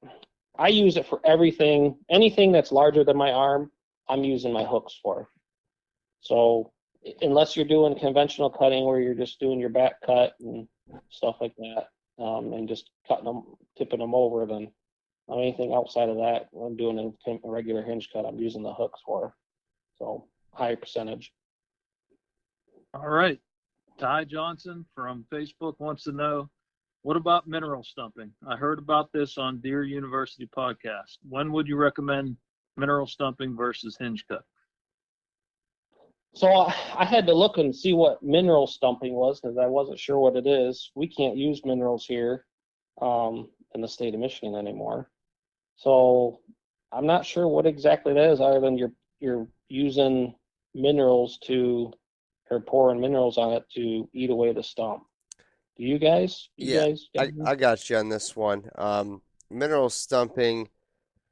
[SPEAKER 3] I use it for everything. Anything that's larger than my arm, I'm using my hooks for. So unless you're doing conventional cutting where you're just doing your back cut and stuff like that, and just cutting them, tipping them over, then anything outside of that, I'm doing a regular hinge cut, I'm using the hooks for. So higher percentage.
[SPEAKER 4] All right. Ty Johnson from Facebook wants to know, what about mineral stumping? I heard about this on Deer University podcast. When would you recommend mineral stumping versus hinge cut?
[SPEAKER 3] So I had to look and see what mineral stumping was because I wasn't sure what it is. We can't use minerals here in the state of Michigan anymore. So I'm not sure what exactly that is, other than you're using minerals or pouring minerals on it to eat away the stump. Do you guys?
[SPEAKER 2] Yeah,
[SPEAKER 3] Guys?
[SPEAKER 2] I got you on this one. Mineral stumping,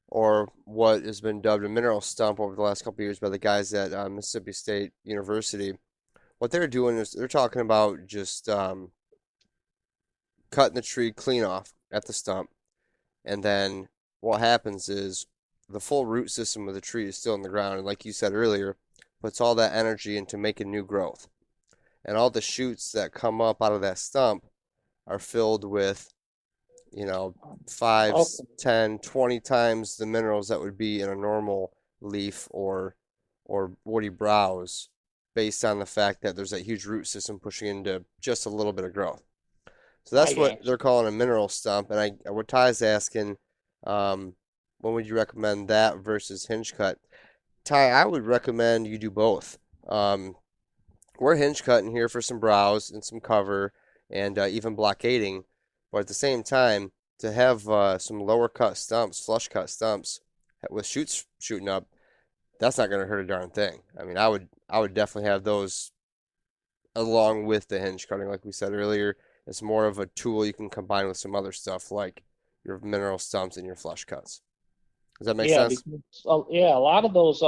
[SPEAKER 2] or what has been dubbed a mineral stump over the last couple of years by the guys at Mississippi State University. What they're doing is they're talking about just cutting the tree clean off at the stump, and then what happens is the full root system of the tree is still in the ground, and like you said earlier, puts all that energy into making new growth. And all the shoots that come up out of that stump are filled with, 5,
[SPEAKER 3] Okay.
[SPEAKER 2] 10, 20 times the minerals that would be in a normal leaf or woody browse, based on the fact that there's that huge root system pushing into just a little bit of growth. So that's what they're calling a mineral stump. And what Ty's asking, when would you recommend that versus hinge cut? Ty, I would recommend you do both. We're hinge cutting here for some browse and some cover and even blockading, but at the same time, to have some lower cut stumps, flush cut stumps with shoots shooting up, that's not going to hurt a darn thing. I mean, I would definitely have those along with the hinge cutting, like we said earlier. It's more of a tool you can combine with some other stuff like your mineral stumps and your flush cuts. Does that make
[SPEAKER 3] Yeah,
[SPEAKER 2] sense?
[SPEAKER 3] because yeah, a lot of those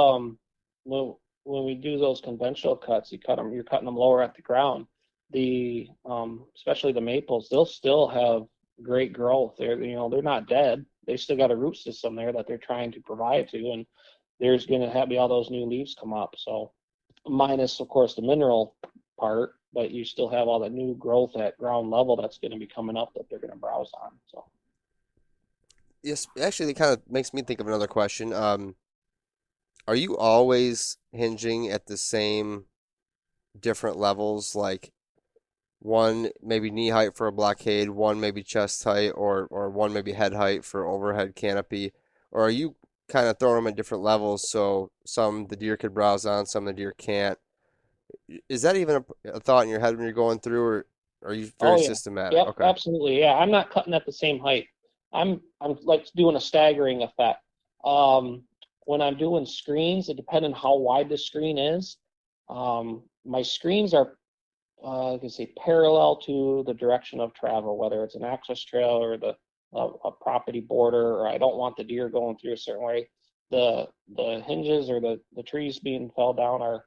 [SPEAKER 3] when we do those conventional cuts, you're cutting them lower at the ground. The especially the maples, they'll still have great growth. They're not dead. They still got a root system there that they're trying to provide to, and there's going to be all those new leaves come up. So minus of course the mineral part, but you still have all the new growth at ground level that's going to be coming up that they're going to browse on. So
[SPEAKER 2] Yes, actually, it kind of makes me think of another question. Are you always hinging at the same different levels, like one maybe knee height for a blockade, one maybe chest height, or one maybe head height for overhead canopy? Or are you kind of throwing them at different levels so some the deer could browse on, some the deer can't? Is that even a thought in your head when you're going through, or are you
[SPEAKER 3] oh
[SPEAKER 2] very
[SPEAKER 3] yeah,
[SPEAKER 2] systematic?
[SPEAKER 3] yep,
[SPEAKER 2] Okay.
[SPEAKER 3] absolutely, yeah. I'm not cutting at the same height. I'm like doing a staggering effect. Um, when I'm doing screens, it depends on how wide the screen is. My screens are I can say parallel to the direction of travel, whether it's an access trail or a property border, or I don't want the deer going through a certain way. The hinges or the trees being fell down are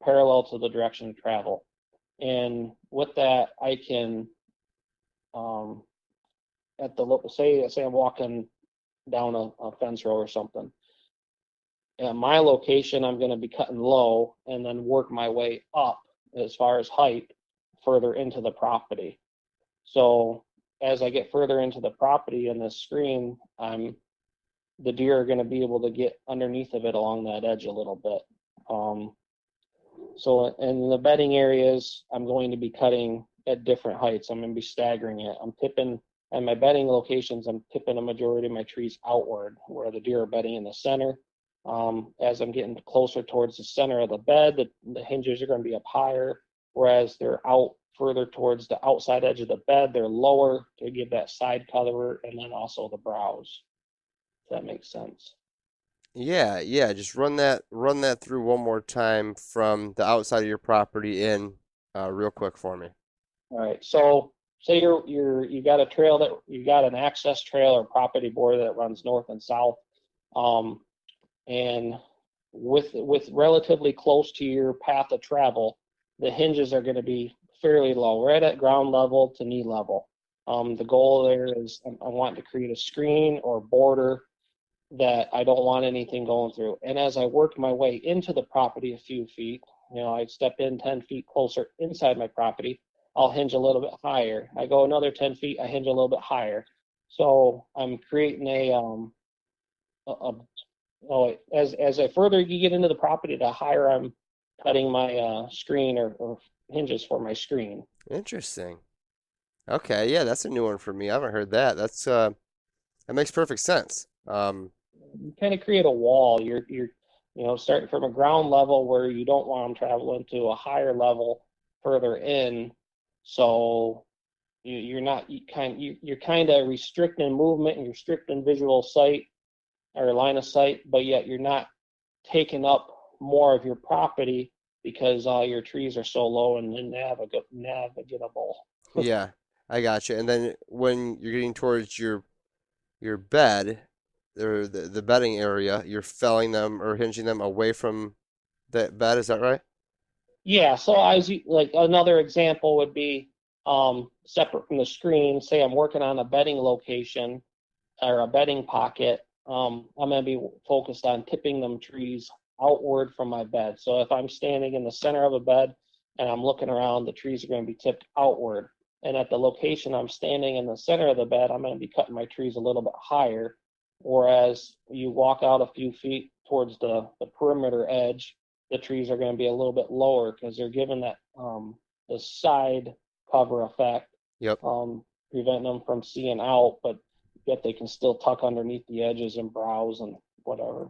[SPEAKER 3] parallel to the direction of travel, and with that, I can um, at the say I'm walking down a fence row or something. At my location, I'm going to be cutting low and then work my way up as far as height further into the property. So as I get further into the property in this screen, the deer are going to be able to get underneath of it along that edge a little bit. So in the bedding areas, I'm going to be cutting at different heights. I'm going to be staggering it. I'm tipping at my bedding locations. I'm tipping a majority of my trees outward, where the deer are bedding in the center. As I'm getting closer towards the center of the bed, the hinges are going to be up higher, whereas they're out further towards the outside edge of the bed, they're lower to give that side cover and then also the browse. If that makes sense.
[SPEAKER 2] Yeah, yeah. Just run that through one more time from the outside of your property in, real quick for me.
[SPEAKER 3] All right. So say you got a trail that you got an access trail or property border that runs north and south, um, and with relatively close to your path of travel, the hinges are going to be fairly low, right at ground level to knee level. The goal there is I want to create a screen or border that I don't want anything going through. And as I work my way into the property a few feet, I step in 10 feet closer inside my property, I'll hinge a little bit higher. I go another 10 feet, I hinge a little bit higher. So I'm creating a oh, as I further you get into the property, the higher I'm cutting my screen or hinges for my screen.
[SPEAKER 2] Interesting. Okay, yeah, that's a new one for me. I haven't heard that. That makes perfect sense.
[SPEAKER 3] You kind of create a wall. You're starting from a ground level where you don't want them traveling to a higher level further in. So you're kind of restricting movement and restricting visual sight or line of sight, but yet you're not taking up more of your property because all your trees are so low and navigable.
[SPEAKER 2] Yeah, I got you. And then when you're getting towards your bed or the bedding area, you're felling them or hinging them away from the bed. Is that right?
[SPEAKER 3] Yeah, so like another example would be separate from the screen. Say I'm working on a bedding location or a bedding pocket. I'm going to be focused on tipping them trees outward from my bed. So if I'm standing in the center of a bed and I'm looking around, the trees are going to be tipped outward. And at the location I'm standing in the center of the bed, I'm going to be cutting my trees a little bit higher. Whereas you walk out a few feet towards the perimeter edge, the trees are going to be a little bit lower because they're given that the side cover effect,
[SPEAKER 2] Yep.
[SPEAKER 3] preventing them from seeing out, but yet they can still tuck underneath the edges and browse and whatever.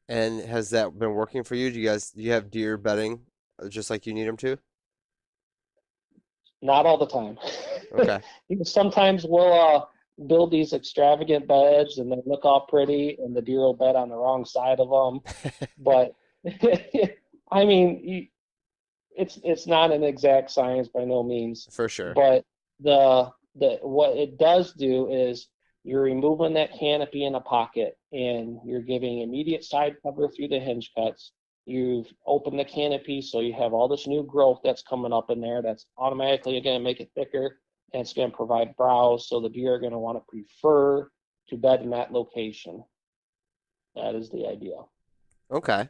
[SPEAKER 2] And has that been working for you? Do you have deer bedding just like you need them to?
[SPEAKER 3] Not all the time.
[SPEAKER 2] Okay.
[SPEAKER 3] Sometimes we'll build these extravagant beds and they look all pretty, and the deer will bed on the wrong side of them. But I mean, it's not an exact science by no means,
[SPEAKER 2] For sure.
[SPEAKER 3] but the what it does do is you're removing that canopy in a pocket and you're giving immediate side cover through the hinge cuts. You've opened the canopy so you have all this new growth that's coming up in there that's automatically going to make it thicker, and it's going to provide browse, so the deer are going to want to prefer to bed in that location. That is the idea.
[SPEAKER 2] Okay.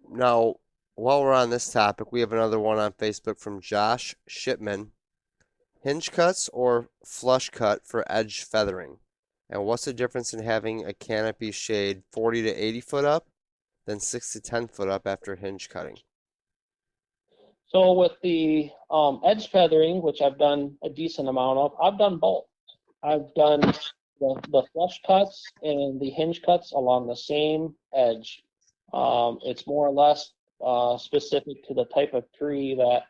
[SPEAKER 2] Now, while we're on this topic, we have another one on Facebook from Josh Shipman. Hinge cuts or flush cut for edge feathering? And what's the difference in having a canopy shade 40 to 80 foot up than 6 to 10 foot up after hinge cutting?
[SPEAKER 3] So with the edge feathering, which I've done a decent amount of, I've done both. I've done the flush cuts and the hinge cuts along the same edge. It's more or less specific to the type of tree that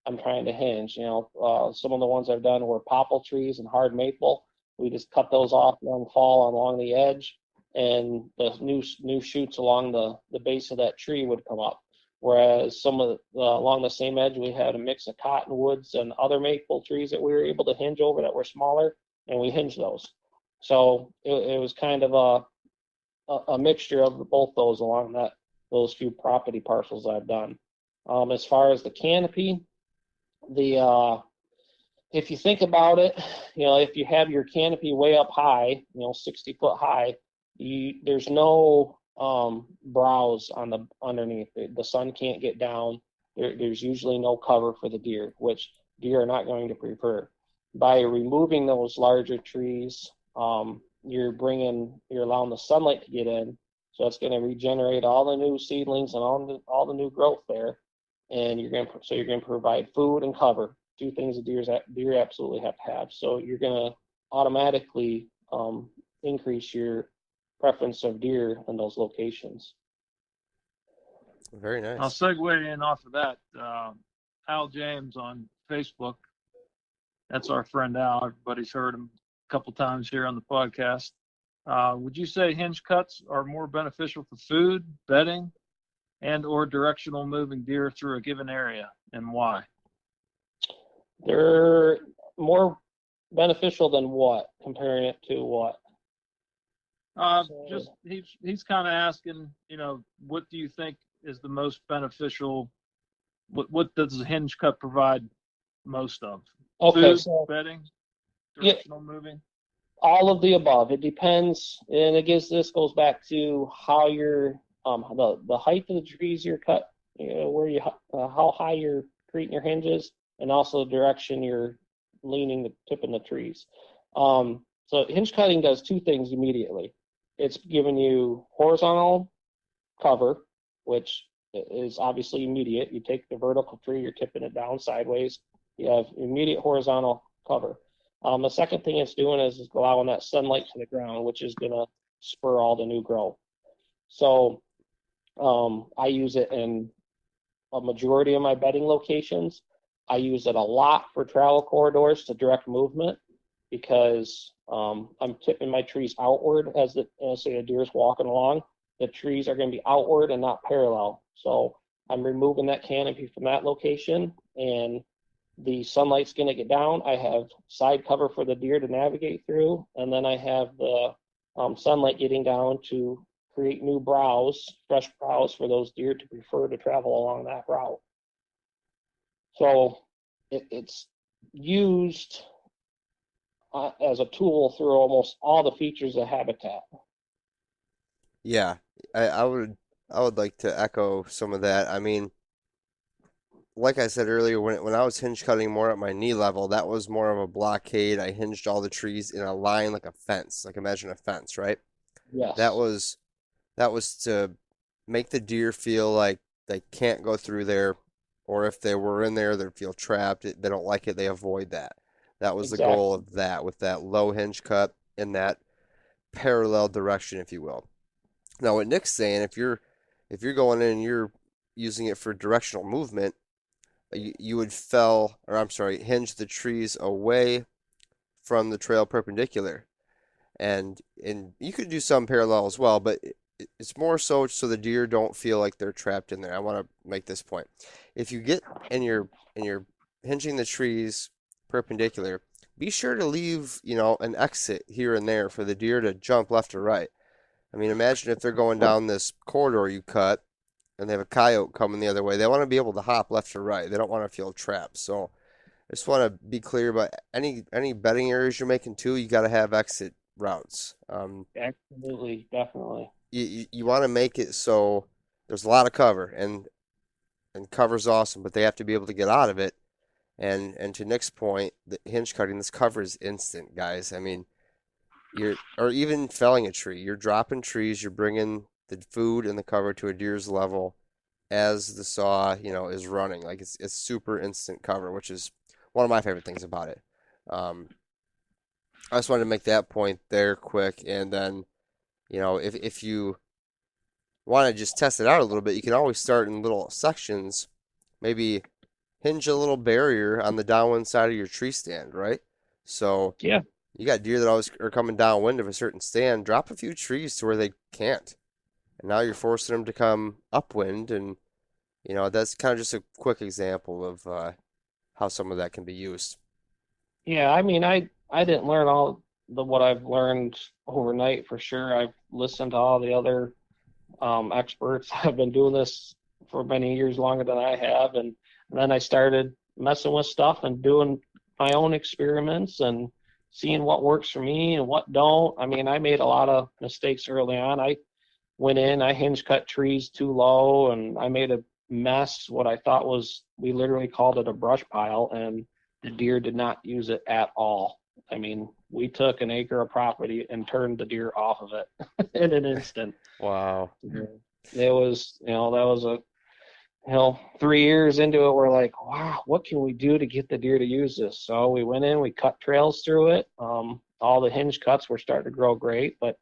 [SPEAKER 3] I'm trying to hinge. Some of the ones I've done were popple trees and hard maple. We just cut those off one fall along the edge, and the new shoots along the base of that tree would come up. Whereas some of along the same edge, we had a mix of cottonwoods and other maple trees that we were able to hinge over that were smaller, and we hinged those. So it was kind of a mixture of both those along those few property parcels I've done. As far as the canopy, if you think about it, if you have your canopy way up high, 60 foot high, there's no browse on the underneath. The sun can't get down. There's usually no cover for the deer, which deer are not going to prefer. By removing those larger trees, you're allowing the sunlight to get in, so it's going to regenerate all the new seedlings and all the new growth there, and you're going to provide food and cover, two things that deer absolutely have to have. So you're going to automatically increase your preference of deer in those locations.
[SPEAKER 2] Very nice.
[SPEAKER 4] I'll segue in off of that. Al James on Facebook, that's our friend Al. Everybody's heard him a couple times here on the podcast. Would you say hinge cuts are more beneficial for food, bedding, and or directional moving deer through a given area, and why?
[SPEAKER 3] They're more beneficial than what? Comparing it to what?
[SPEAKER 4] Just he's kind of asking, what do you think is the most beneficial? What does the hinge cut provide most of?
[SPEAKER 3] Okay,
[SPEAKER 4] Food,
[SPEAKER 3] so
[SPEAKER 4] bedding, directional moving.
[SPEAKER 3] All of the above. It depends, and this goes back to how you're the height of the trees you're cut, where how high you're creating your hinges, and also the direction you're leaning the tip in the trees. So hinge cutting does two things immediately. It's giving you horizontal cover, which is obviously immediate. You take the vertical tree, you're tipping it down sideways. You have immediate horizontal cover. The second thing it's doing is allowing that sunlight to the ground, which is going to spur all the new growth. So I use it in a majority of my bedding locations. I use it a lot for travel corridors to direct movement, because I'm tipping my trees outward as say a deer's walking along. The trees are going to be outward and not parallel. So I'm removing that canopy from that location, and the sunlight's going to get down. I have side cover for the deer to navigate through, and then I have the sunlight getting down to create new fresh browse for those deer to prefer to travel along that route. So it's used as a tool through almost all the features of habitat.
[SPEAKER 2] Yeah, I would like to echo some of that. I mean, like I said earlier, when I was hinge cutting more at my knee level, that was more of a blockade. I hinged all the trees in a line like a fence, like imagine a fence, right?
[SPEAKER 3] Yes.
[SPEAKER 2] That was to make the deer feel like they can't go through there, or if they were in there, they'd feel trapped. They don't like it, they avoid that. That was the goal of that, with that low hinge cut in that parallel direction, if you will. Now, what Nick's saying, if you're going in and you're using it for directional movement, you would hinge the trees away from the trail perpendicular, and you could do some parallel as well, but it's more so the deer don't feel like they're trapped in there. I want to make this point. If you get and you're hinging the trees perpendicular, be sure to leave, an exit here and there for the deer to jump left or right. I mean, imagine if they're going down this corridor you cut and they have a coyote coming the other way. They want to be able to hop left or right. They don't want to feel trapped. So I just want to be clear about any bedding areas you're making too. You got to have exit routes.
[SPEAKER 3] Absolutely, definitely.
[SPEAKER 2] You want to make it so there's a lot of cover, and cover's awesome, but they have to be able to get out of it. And to Nick's point, the hinge cutting, this cover is instant, guys. I mean, or even felling a tree. You're dropping trees. You're bringing the food and the cover to a deer's level as the saw, is running. Like it's super instant cover, which is one of my favorite things about it. I just wanted to make that point there quick, and then, if you want to just test it out a little bit, you can always start in little sections. Maybe hinge a little barrier on the downwind side of your tree stand, right? So
[SPEAKER 3] Yeah.
[SPEAKER 2] you got deer that always are coming downwind of a certain stand. Drop a few trees to where they can't, and now you're forcing them to come upwind, and that's kind of just a quick example of how some of that can be used.
[SPEAKER 3] Yeah, I mean, I didn't learn all the what I've learned overnight for sure. I've listened to all the other experts. I've been doing this for many years longer than I have, and then I started messing with stuff and doing my own experiments and seeing what works for me and what don't. I mean, I made a lot of mistakes early on. I went in, I hinge cut trees too low, and I made a mess. What I thought was, we literally called it a brush pile, and the deer did not use it at all. I mean, we took an acre of property and turned the deer off of it in an instant.
[SPEAKER 2] Wow.
[SPEAKER 3] It was, that was 3 years into it, we're like, wow, what can we do to get the deer to use this? So we went in, we cut trails through it. All the hinge cuts were starting to grow great, but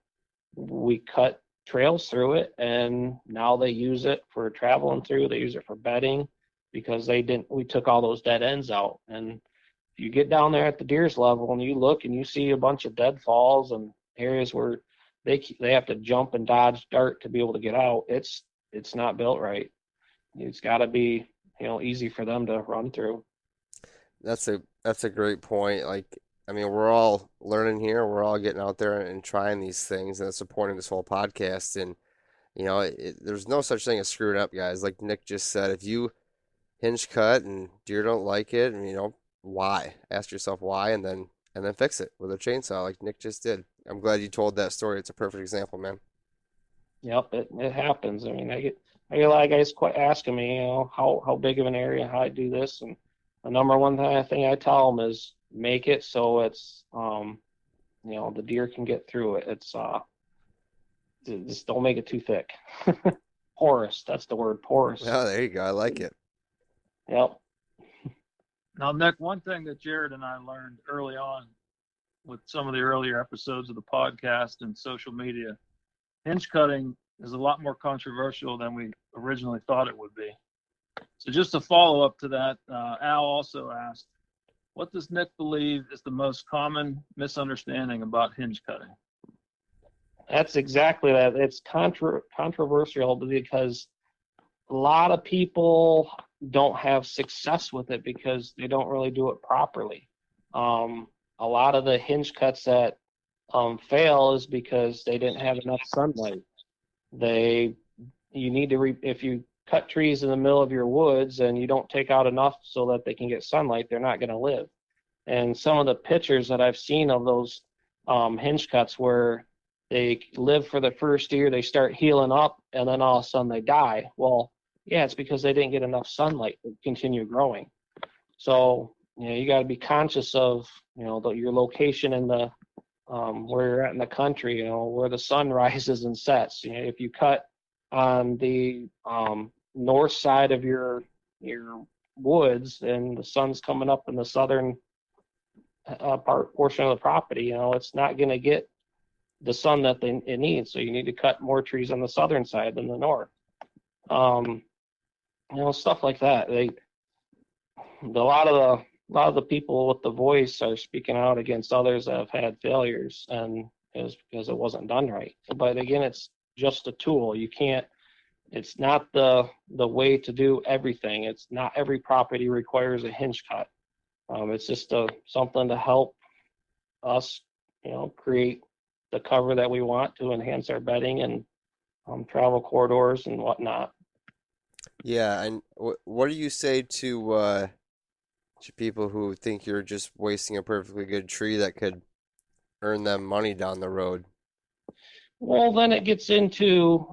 [SPEAKER 3] we cut trails through it, and now they use it for traveling through. They use it for bedding because we took all those dead ends out. And if you get down there at the deer's level and you look and you see a bunch of deadfalls and areas where they have to jump and dodge dirt to be able to get out, it's not built right. It's got to be, easy for them to run through.
[SPEAKER 2] That's a great point. Like, I mean, we're all learning here. We're all getting out there and trying these things, and supporting this whole podcast. And there's no such thing as screwing up, guys. Like Nick just said, if you hinge cut and deer don't like it, and why? Ask yourself why, and then fix it with a chainsaw, like Nick just did. I'm glad you told that story. It's a perfect example, man.
[SPEAKER 3] Yep, it happens. I mean, I get a lot of guys quite asking me, how big of an area, how I do this, and the number one thing I tell them is make it so it's the deer can get through it. It's just don't make it too thick. Porous, that's the word, porous.
[SPEAKER 2] Oh, there you go. I like it.
[SPEAKER 3] Yep.
[SPEAKER 4] Now, Nick, one thing that Jared and I learned early on with some of the earlier episodes of the podcast and social media, hinge cutting is a lot more controversial than we originally thought it would be. So just to follow up to that, Al also asked, what does Nick believe is the most common misunderstanding about hinge cutting?
[SPEAKER 3] That's exactly that. It's controversial because a lot of people don't have success with it because they don't really do it properly. A lot of the hinge cuts that fail is because they didn't have enough sunlight. You need to if you cut trees in the middle of your woods and you don't take out enough so that they can get sunlight, they're not going to live. And some of the pictures that I've seen of those hinge cuts where they live for the first year, they start healing up, and then all of a sudden they die. Well, yeah, it's because they didn't get enough sunlight to continue growing. So, you got to be conscious of, your location in the where you're at in the country, where the sun rises and sets. If you cut on the north side of your woods and the sun's coming up in the southern portion of the property, it's not going to get the sun that it needs. So you need to cut more trees on the southern side than the north. Stuff like that. A lot of the people with the voice are speaking out against others that have had failures, and it was because it wasn't done right. But again, it's just a tool. You can't. It's not the way to do everything. It's not every property requires a hinge cut. It's just something to help us, create the cover that we want to enhance our bedding and travel corridors and whatnot.
[SPEAKER 2] Yeah, and what do you say to people who think you're just wasting a perfectly good tree that could earn them money down the road?
[SPEAKER 3] Well, then it gets into,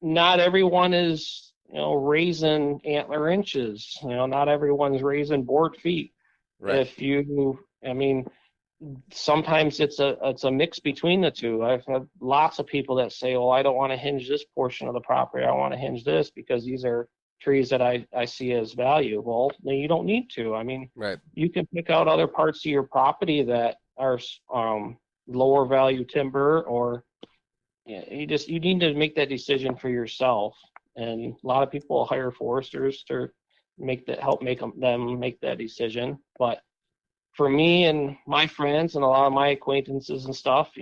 [SPEAKER 3] not everyone is, raising antler inches. Not everyone's raising board feet.
[SPEAKER 2] Right.
[SPEAKER 3] I mean, sometimes it's a mix between the two. I've had lots of people that say, "Well, I don't want to hinge this portion of the property. I want to hinge this because these are trees that I see as value." Well, then you don't need to. I mean,
[SPEAKER 2] Right.
[SPEAKER 3] you can pick out other parts of your property that are lower value timber, or you need to make that decision for yourself. And a lot of people hire foresters to help them make that decision. But for me and my friends and a lot of my acquaintances and stuff,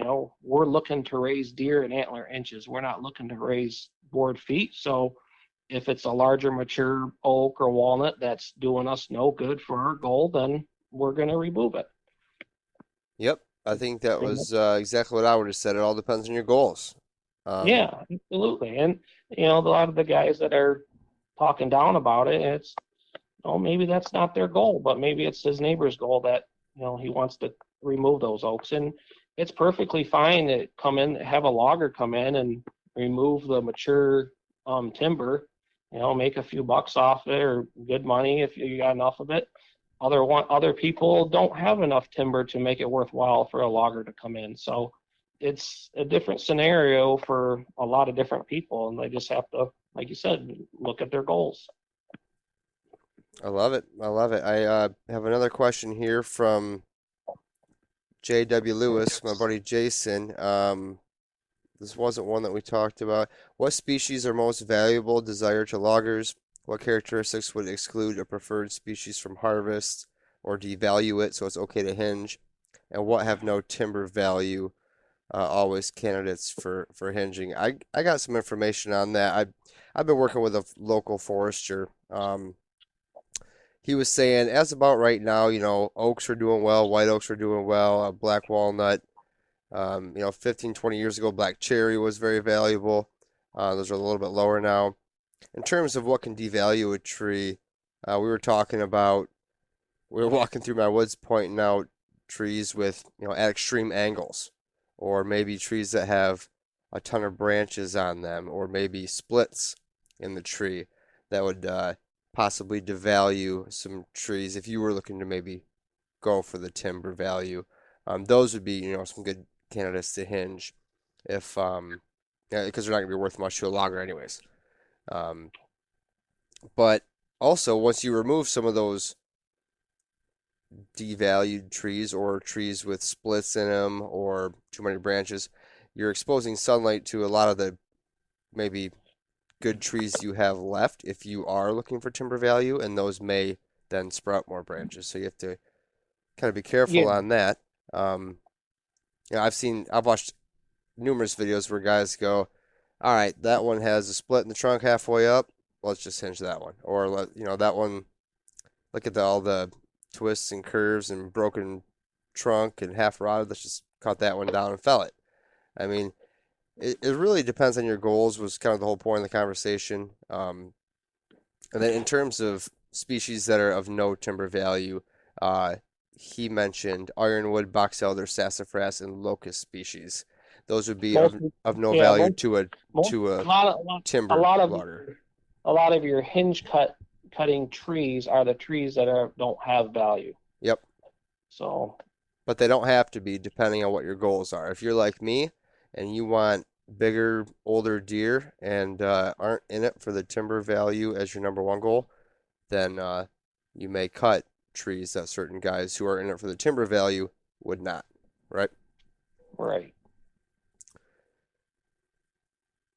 [SPEAKER 3] we're looking to raise deer and antler inches. We're not looking to raise board feet. So if it's a larger mature oak or walnut that's doing us no good for our goal, then we're going to remove it.
[SPEAKER 2] Yep. I think that was exactly what I would have said. It all depends on your goals.
[SPEAKER 3] Yeah, absolutely. And, a lot of the guys that are talking down about it, it's, maybe that's not their goal, but maybe it's his neighbor's goal that, he wants to remove those oaks. And it's perfectly fine to have a logger come in and remove the mature timber, make a few bucks off it or good money if you got enough of it. Other people don't have enough timber to make it worthwhile for a logger to come in. So it's a different scenario for a lot of different people, and they just have to, like you said, look at their goals.
[SPEAKER 2] I love it. I love it. I have another question here from J.W. Lewis, my buddy Jason. This wasn't one that we talked about. What species are most valuable desired to loggers? What characteristics would exclude a preferred species from harvest or devalue it so it's okay to hinge? And what have no timber value? Always candidates for hinging. I got some information on that. I've been working with a local forester. He was saying as about right now, oaks are doing well, white oaks are doing well, black walnut. 15, 20 years ago, black cherry was very valuable. Those are a little bit lower now. In terms of what can devalue a tree, we were walking through my woods pointing out trees with, at extreme angles, or maybe trees that have a ton of branches on them, or maybe splits in the tree that would possibly devalue some trees if you were looking to maybe go for the timber value. Those would be, some good candidates to hinge if, because they're not going to be worth much to a logger anyways. But also, once you remove some of those devalued trees or trees with splits in them or too many branches, you're exposing sunlight to a lot of the maybe good trees you have left if you are looking for timber value, and those may then sprout more branches. So you have to kind of be careful on that. I've watched numerous videos where guys go, all right, that one has a split in the trunk halfway up. Let's just hinge that one. Or that one, look at all the twists and curves and broken trunk and half rotted. Let's just cut that one down and fell it. I mean, it really depends on your goals, was kind of the whole point of the conversation. And then in terms of species that are of no timber value, he mentioned ironwood, box elder, sassafras, and locust species. Those would be of no value to a timber logger.
[SPEAKER 3] A lot of your hinge cutting trees are the trees that don't have value.
[SPEAKER 2] Yep.
[SPEAKER 3] So.
[SPEAKER 2] But they don't have to be, depending on what your goals are. If you're like me and you want bigger, older deer and aren't in it for the timber value as your number one goal, then you may cut trees that certain guys who are in it for the timber value would not, right?
[SPEAKER 3] Right.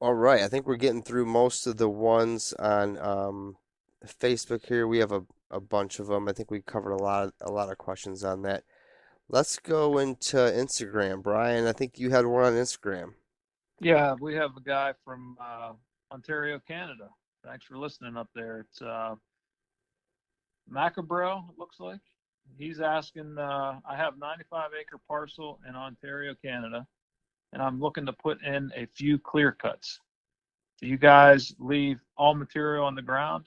[SPEAKER 2] All right, I think we're getting through most of the ones on Facebook here. We have a bunch of them. I think we covered a lot of questions on that. Let's go into Instagram. Brian, I think you had one on Instagram.
[SPEAKER 4] Yeah, we have a guy from Ontario, Canada. Thanks for listening up there. It's Macabro, it looks like. He's asking, I have 95-acre parcel in Ontario, Canada, and I'm looking to put in a few clear cuts. Do you guys leave all material on the ground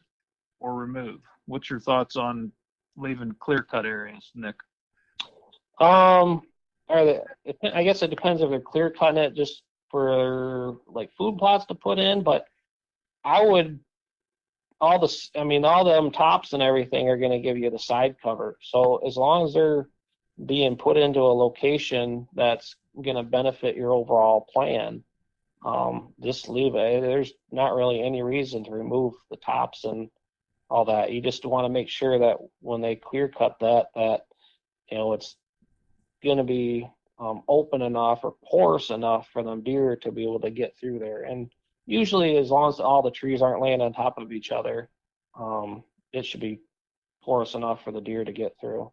[SPEAKER 4] or remove? What's your thoughts on leaving clear cut areas, Nick?
[SPEAKER 3] Um, I guess it depends if they're clear cutting it just for like food plots to put in, but I would all them tops and everything are going to give you the side cover. So as long as they're being put into a location that's going to benefit your overall plan, just leave it. There's not really any reason to remove the tops and all that. You just want to make sure that when they clear cut that it's going to be open enough or porous enough for them deer to be able to get through there. And usually, as long as all the trees aren't laying on top of each other, it should be porous enough for the deer to get through.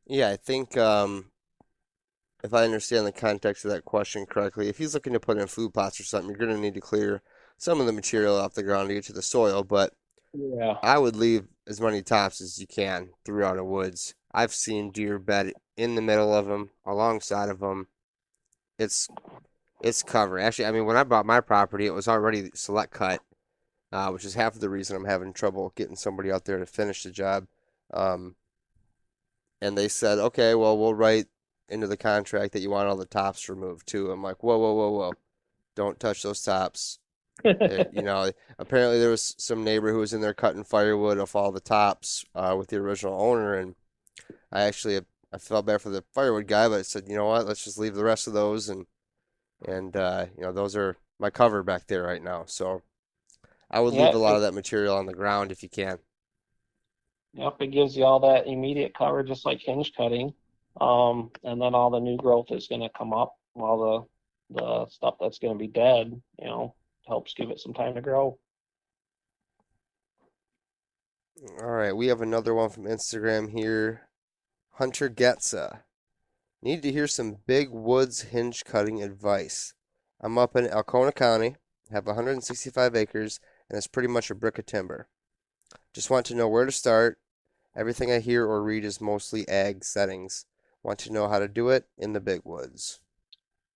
[SPEAKER 2] Yeah, I think if I understand the context of that question correctly, if he's looking to put in food plots or something, you're going to need to clear some of the material off the ground to get to the soil. But
[SPEAKER 3] Yeah.
[SPEAKER 2] I would leave as many tops as you can throughout a woods. I've seen deer bed in the middle of them, alongside of them. It's cover. Actually, I mean, when I bought my property, it was already select cut, which is half of the reason I'm having trouble getting somebody out there to finish the job. Um, and they said, okay, well, we'll write into the contract that you want all the tops removed too. I'm like, whoa, whoa, whoa, whoa. Don't touch those tops. Apparently there was some neighbor who was in there cutting firewood off all the tops with the original owner, and I felt bad for the firewood guy, but I said, you know what, let's just leave the rest of those, and those are my cover back there right now. So I would leave
[SPEAKER 3] Yeah,
[SPEAKER 2] a lot of that material on the ground if you can.
[SPEAKER 3] yep, it gives you all that immediate cover, just like hinge cutting. And then all the new growth is going to come up, while the stuff that's going to be dead, helps give it some time to grow.
[SPEAKER 2] All right, we have another one from Instagram here. Hunter Getza. Need to hear some big woods hinge cutting advice. I'm up in Alcona County, have 165 acres, and it's pretty much a brick of timber. Just want to know where to start. Everything I hear or read is mostly ag settings. Want to know how to do it in the big woods.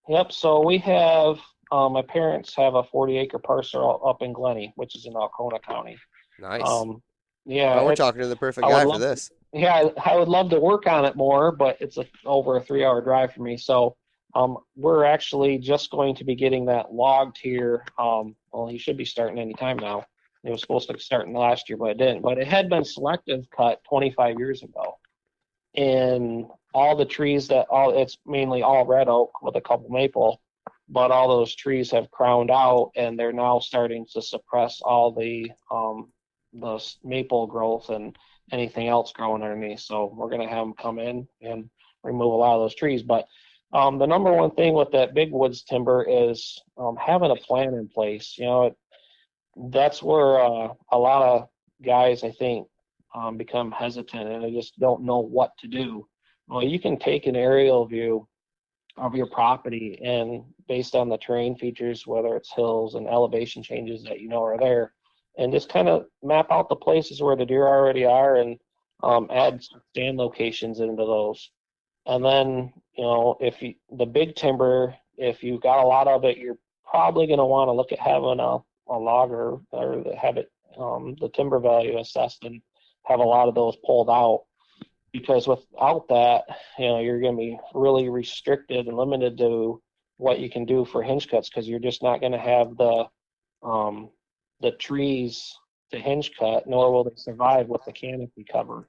[SPEAKER 3] Yep. So my parents have a 40-acre parcel up in Glenny, which is in Alcona County.
[SPEAKER 2] Nice.
[SPEAKER 3] Um, yeah,
[SPEAKER 2] Well, we're talking to the perfect
[SPEAKER 3] I would
[SPEAKER 2] guy for
[SPEAKER 3] love,
[SPEAKER 2] this.
[SPEAKER 3] yeah, I would love to work on it more, but it's over a 3-hour drive for me. So, we're actually just going to be getting that logged here. Well, he should be starting any time now. It was supposed to start in last year, but it didn't. But it had been selective cut 25 years ago. And all the trees it's mainly all red oak with a couple maple, but all those trees have crowned out and they're now starting to suppress all the maple growth and anything else growing underneath. So we're going to have them come in and remove a lot of those trees. But the number one thing with that big woods timber is having a plan in place. That's where a lot of guys, I think, become hesitant and they just don't know what to do. Well, you can take an aerial view of your property, and based on the terrain features, whether it's hills and elevation changes that are there, and just kind of map out the places where the deer already are, and add stand locations into those. And then, the big timber, if you've got a lot of it, you're probably going to want to look at having a logger or have it, the timber value assessed and have a lot of those pulled out. Because without that, you're going to be really restricted and limited to what you can do for hinge cuts, because you're just not going to have the trees to hinge cut, nor will they survive with the canopy cover.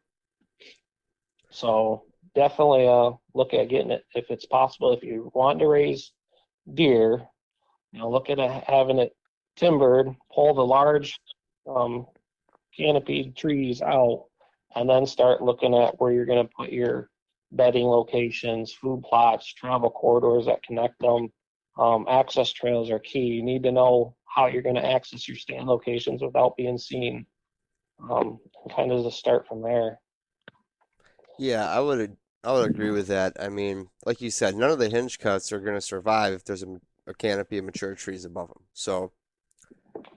[SPEAKER 3] So definitely look at getting it if it's possible. If you want to raise deer, look at having it timbered, pull the large canopied trees out, and then start looking at where you're going to put your bedding locations, food plots, travel corridors that connect them. Access trails are key. You need to know how you're going to access your stand locations without being seen. Kind of just start from there.
[SPEAKER 2] Yeah, I would agree with that. I mean, like you said, none of the hinge cuts are going to survive if there's a a canopy of mature trees above them. So,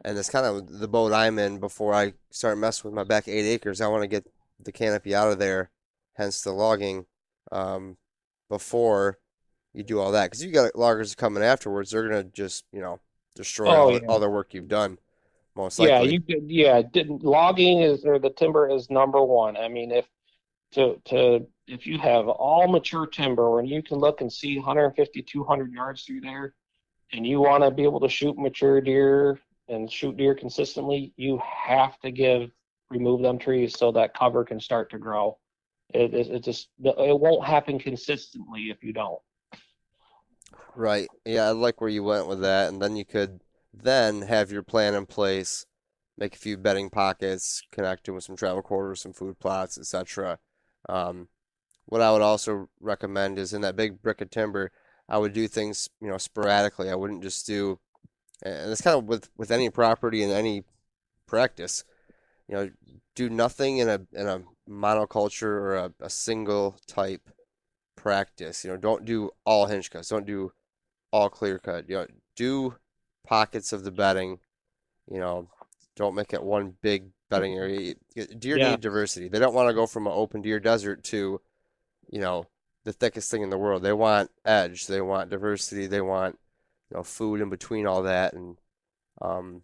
[SPEAKER 2] and that's kind of the boat I'm in before I start messing with my back 8 acres. I want to get the canopy out of there, hence the logging, before you do all that. Because you got loggers coming afterwards, they're going to just, destroy
[SPEAKER 3] Oh
[SPEAKER 2] all
[SPEAKER 3] yeah.
[SPEAKER 2] the work you've done, most
[SPEAKER 3] Yeah,
[SPEAKER 2] likely.
[SPEAKER 3] you could, yeah, didn't logging is or the timber is number one. I mean, if you have all mature timber when you can look and see 150, 200 yards through there, and you want to be able to shoot mature deer and shoot deer consistently, you have to remove them trees so that cover can start to grow. It just it won't happen consistently if you don't.
[SPEAKER 2] Right. Yeah, I like where you went with that. And then you could then have your plan in place, make a few bedding pockets, connect it with some travel quarters, some food plots, etc. Um, what I would also recommend is in that big brick of timber, I would do things, sporadically. I wouldn't just do, and it's kind of with any property and any practice, you know, do nothing in a monoculture or a single type practice. Don't do all hinge cuts. Don't do all clear cut. Do pockets of the bedding. You know, don't make it one big bedding area. Deer
[SPEAKER 3] Yeah.
[SPEAKER 2] need diversity. They don't want to go from an open deer desert to, you know, the thickest thing in the world. They want edge. They want diversity. They want, food in between all that. And um,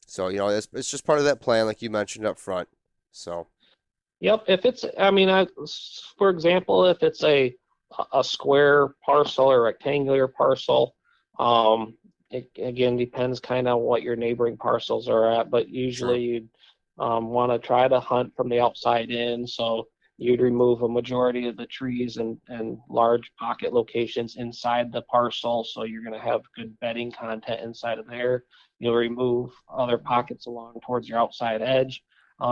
[SPEAKER 2] so, it's just part of that plan, like you mentioned up front. So,
[SPEAKER 3] Yep. If it's, I mean, for example, if it's a square parcel or rectangular parcel, it again depends kind of what your neighboring parcels are at, but
[SPEAKER 2] sure.
[SPEAKER 3] usually you'd want to try to hunt from the outside in. So you'd remove a majority of the trees and large pocket locations inside the parcel. So you're going to have good bedding content inside of there. You'll remove other pockets along towards your outside edge.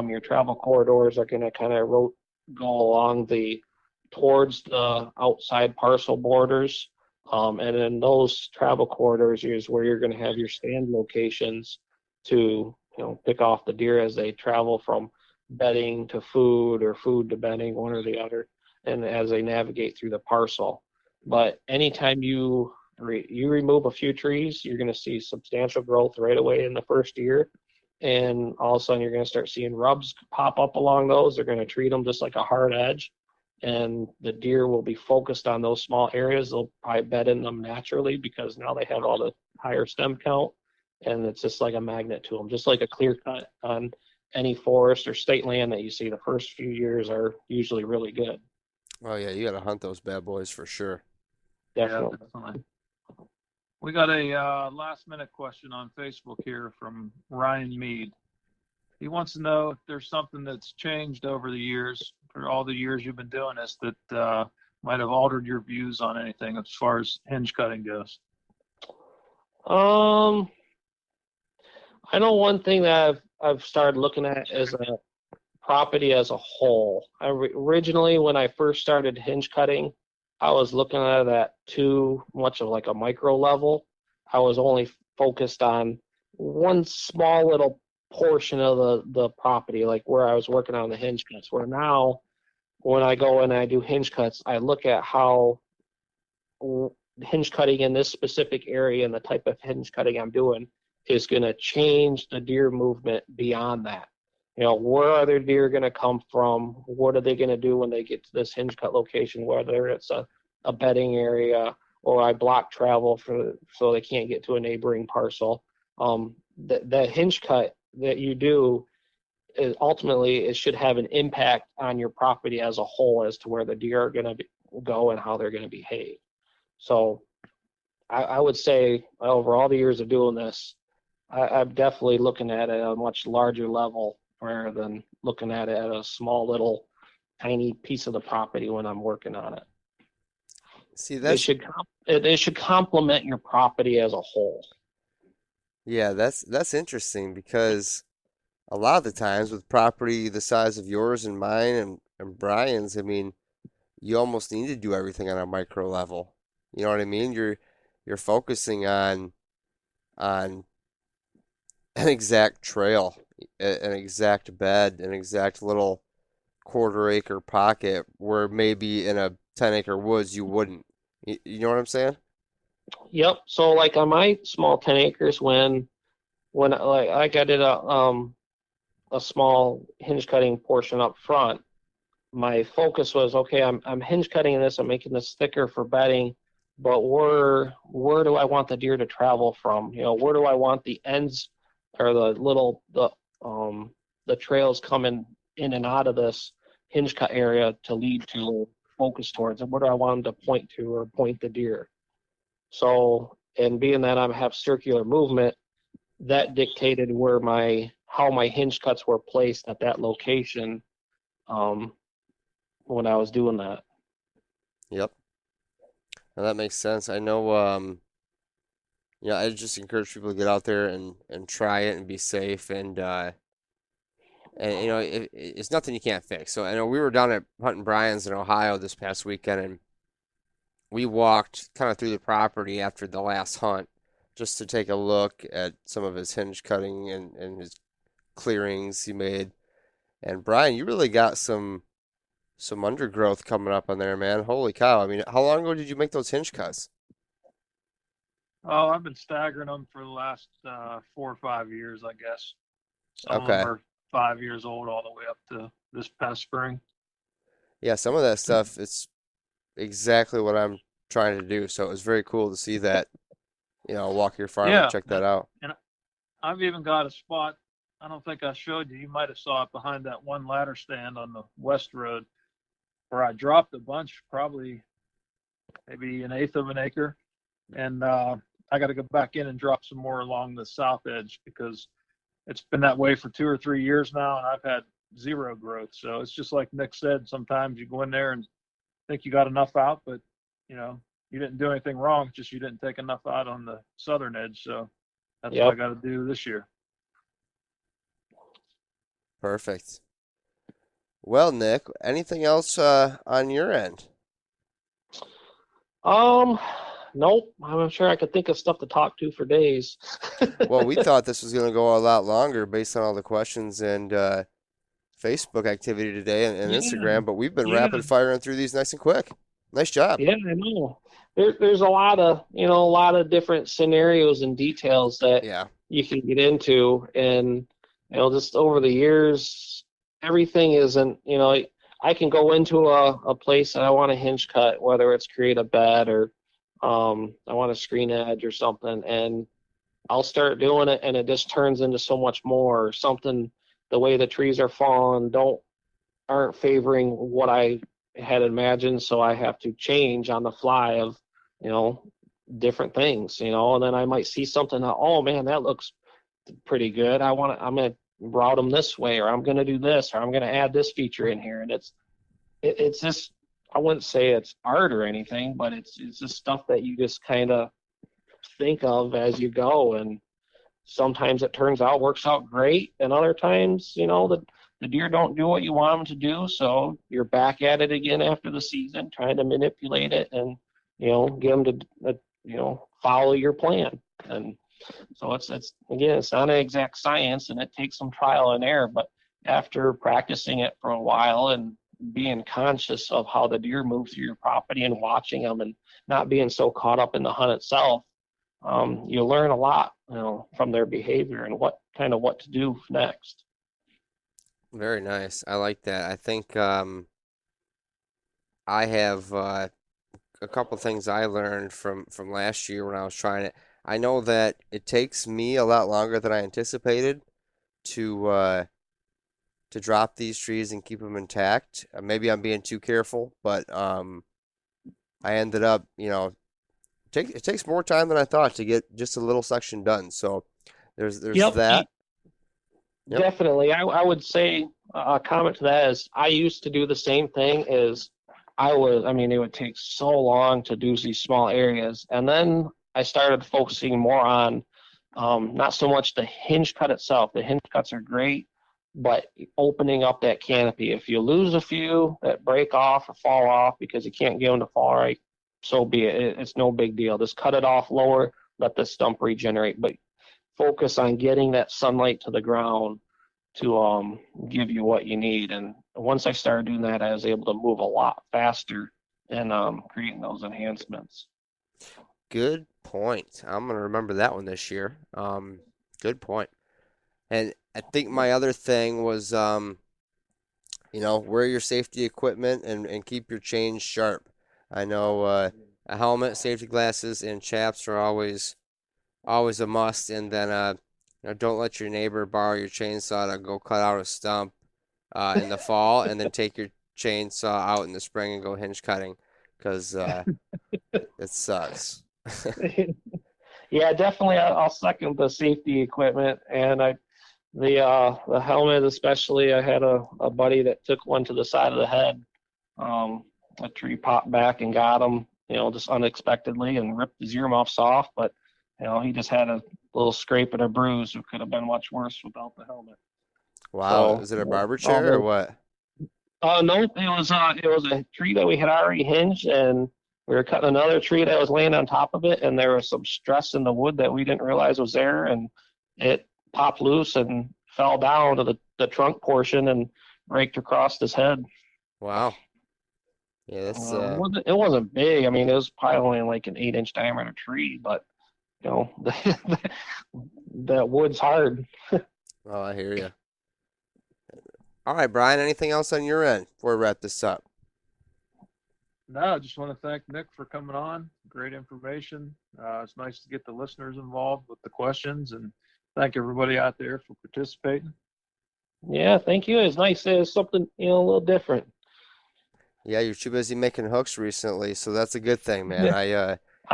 [SPEAKER 3] Your travel corridors are going to kind of go along towards the outside parcel borders. And in those travel corridors is where you're going to have your stand locations to, pick off the deer as they travel from bedding to food or food to bedding, one or the other, and as they navigate through the parcel. But anytime you remove a few trees, you're going to see substantial growth right away in the first year. And all of a sudden, you're going to start seeing rubs pop up along those. They're going to treat them just like a hard edge, and the deer will be focused on those small areas. They'll probably bed in them naturally because now they have all the higher stem count, and it's just like a magnet to them, just like a clear cut on any forest or state land that you see. The first few years are usually really good.
[SPEAKER 2] Oh yeah, you got to hunt those bad boys for sure.
[SPEAKER 4] Yeah,
[SPEAKER 3] Definitely.
[SPEAKER 4] definitely. We got a last minute question on Facebook here from Ryan Mead. He wants to know if there's something that's changed over the years, for all the years you've been doing this, that might have altered your views on anything as far as hinge cutting goes.
[SPEAKER 3] Um, I know one thing that I've started looking at is a property as a whole. Originally, when I first started hinge cutting, I was looking at it at too much of like a micro level. I was only focused on one small little portion of the property, like where I was working on the hinge cuts. Where now, when I go and I do hinge cuts, I look at how hinge cutting in this specific area and the type of hinge cutting I'm doing is going to change the deer movement beyond that. Where are their deer going to come from? What are they going to do when they get to this hinge cut location, whether it's a bedding area or I block travel so they can't get to a neighboring parcel. The hinge cut that you do is ultimately it should have an impact on your property as a whole as to where the deer are going to go and how they're going to behave. So I would say over all the years of doing this, I'm definitely looking at it at a much larger level rather than looking at it at a small little tiny piece of the property when I'm working on it.
[SPEAKER 2] See,
[SPEAKER 3] It should complement your property as a whole.
[SPEAKER 2] yeah, that's interesting because a lot of the times with property the size of yours and mine and Brian's, I mean, you almost need to do everything on a micro level. You know what I mean? You're focusing on an exact trail, an exact bed, an exact little quarter-acre pocket where maybe in a 10-acre woods you wouldn't. You know what I'm saying?
[SPEAKER 3] Yep. So like on my small 10 acres, when like I did a small hinge cutting portion up front, my focus was okay. I'm hinge cutting this. I'm making this thicker for bedding, but where do I want the deer to travel from? Where do I want the ends or the trails coming in and out of this hinge cut area to lead to or focus towards, and where do I want them to point to or point the deer? So, and being that I have circular movement, that dictated how my hinge cuts were placed at that location um, when I was doing that.
[SPEAKER 2] Yep. Now that makes sense. I know, I just encourage people to get out there and try it and be safe and it's nothing you can't fix. So I know we were down at Hunting Brian's in Ohio this past weekend and we walked kind of through the property after the last hunt just to take a look at some of his hinge cutting and his clearings he made. And Brian, you really got some undergrowth coming up on there, man. Holy cow. I mean, how long ago did you make those hinge cuts?
[SPEAKER 4] Oh, I've been staggering them for the last 4 or 5 years, I guess. Some of them
[SPEAKER 2] Okay.
[SPEAKER 4] are 5 years old all the way up to this past spring.
[SPEAKER 2] Yeah, some of that stuff, it's exactly what I'm trying to do. So it was very cool to see that, walk your farm and
[SPEAKER 4] Yeah,
[SPEAKER 2] check that out.
[SPEAKER 4] and I've even got a spot. I don't think I showed you. You might have saw it behind that one ladder stand on the west road where I dropped a bunch, probably maybe an eighth of an acre, and I got to go back in and drop some more along the south edge because it's been that way for 2 or 3 years now, and I've had zero growth. So it's just like Nick said. Sometimes you go in there and think you got enough out, but you know you didn't do anything wrong. It's just you didn't take enough out on the southern edge. So that's what I
[SPEAKER 3] Yep.
[SPEAKER 4] got to do this year.
[SPEAKER 2] Perfect. Well, Nick, anything else on your end?
[SPEAKER 3] Um, nope. I'm sure I could think of stuff to talk to for days.
[SPEAKER 2] Well, we thought this was going to go a lot longer based on all the questions and Facebook activity today and
[SPEAKER 3] Yeah,
[SPEAKER 2] Instagram, but we've been
[SPEAKER 3] yeah,
[SPEAKER 2] rapid firing through these nice and quick. Nice job.
[SPEAKER 3] yeah, I know. There's a lot of, a lot of different scenarios and details that
[SPEAKER 2] Yeah.
[SPEAKER 3] you can get into. And, just over the years, everything isn't, I can go into a place and I want a hinge cut, whether it's create a bed or I want a screen edge or something. And I'll start doing it and it just turns into so much more. Or something, the way the trees are falling, aren't favoring what I had imagined, so I have to change on the fly of, you know, different things, and then I might see something that, oh man, that looks pretty good. I'm gonna route them this way, or I'm gonna do this, or I'm gonna add this feature in here, and it's just, I wouldn't say it's art or anything, but it's just stuff that you just kind of think of as you go, and sometimes it turns out works out great, and other times, the deer don't do what you want them to do, so you're back at it again after the season, trying to manipulate it and get them to follow your plan. And so it's again, it's not an exact science, and it takes some trial and error. But after practicing it for a while and being conscious of how the deer move through your property and watching them and not being so caught up in the hunt itself, you learn a lot, from their behavior and what to do next.
[SPEAKER 2] Very nice. I like that. I think I have a couple things I learned from last year when I was trying it. I know that it takes me a lot longer than I anticipated to drop these trees and keep them intact. Maybe I'm being too careful, but I ended up, it takes more time than I thought to get just a little section done. So there's
[SPEAKER 3] Yep,
[SPEAKER 2] that. Yep.
[SPEAKER 3] definitely. I would say a comment to that is I used to do the same thing. I mean, it would take so long to do these small areas, and then I started focusing more on not so much the hinge cut itself. The hinge cuts are great, but opening up that canopy. If you lose a few that break off or fall off because you can't get them to fall right, so be it. It's no big deal. Just cut it off lower, let the stump regenerate. But focus on getting that sunlight to the ground to give you what you need. And once I started doing that, I was able to move a lot faster in creating those enhancements.
[SPEAKER 2] Good point. I'm gonna remember that one this year. Good point. And I think my other thing was, wear your safety equipment and keep your chains sharp. I know a helmet, safety glasses, and chaps are always a must. And then don't let your neighbor borrow your chainsaw to go cut out a stump in the fall, and then take your chainsaw out in the spring and go hinge cutting, because it sucks.
[SPEAKER 3] Yeah, definitely. I'll second the safety equipment, and the helmet especially. I had a buddy that took one to the side of the head. A tree popped back and got him, just unexpectedly, and ripped his earmuffs off. But he just had a little scrape and a bruise. It could have been much worse without the helmet.
[SPEAKER 2] Wow,
[SPEAKER 3] So
[SPEAKER 2] is it a barber
[SPEAKER 3] all
[SPEAKER 2] chair or
[SPEAKER 3] the
[SPEAKER 2] what?
[SPEAKER 3] no, it was a tree that we had already hinged, and we were cutting another tree that was laying on top of it, and there was some stress in the wood that we didn't realize was there, and it popped loose and fell down to the trunk portion and raked across his head.
[SPEAKER 2] Wow. Yeah, that's
[SPEAKER 3] It wasn't big. I mean, it was probably only like an 8-inch diameter tree, but that wood's hard.
[SPEAKER 2] oh, I hear you. All right, Brian, anything else on your end before we wrap this up?
[SPEAKER 4] No, I just want to thank Nick for coming on. Great information. It's nice to get the listeners involved with the questions, and thank everybody out there for participating.
[SPEAKER 3] Yeah, thank you. It's nice. It's something a little different.
[SPEAKER 2] Yeah, you're too busy making hooks recently, so that's a good thing, man.
[SPEAKER 3] I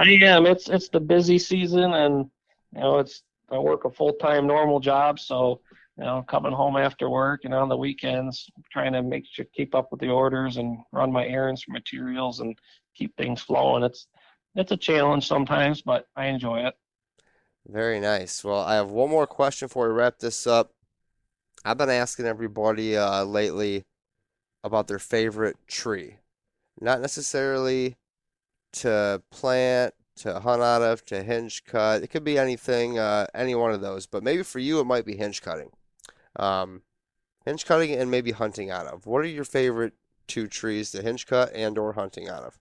[SPEAKER 3] am. It's the busy season, and I work a full-time normal job, so coming home after work and on the weekends, trying to make sure keep up with the orders and run my errands for materials and keep things flowing. It's a challenge sometimes, but I enjoy it.
[SPEAKER 2] Very nice. Well, I have one more question before we wrap this up. I've been asking everybody lately about their favorite tree. Not necessarily to plant, to hunt out of, to hinge cut. It could be anything, any one of those. But maybe for you, it might be hinge cutting. Um, Hinge cutting and maybe hunting out of. What are your favorite two trees to hinge cut and or hunting out of?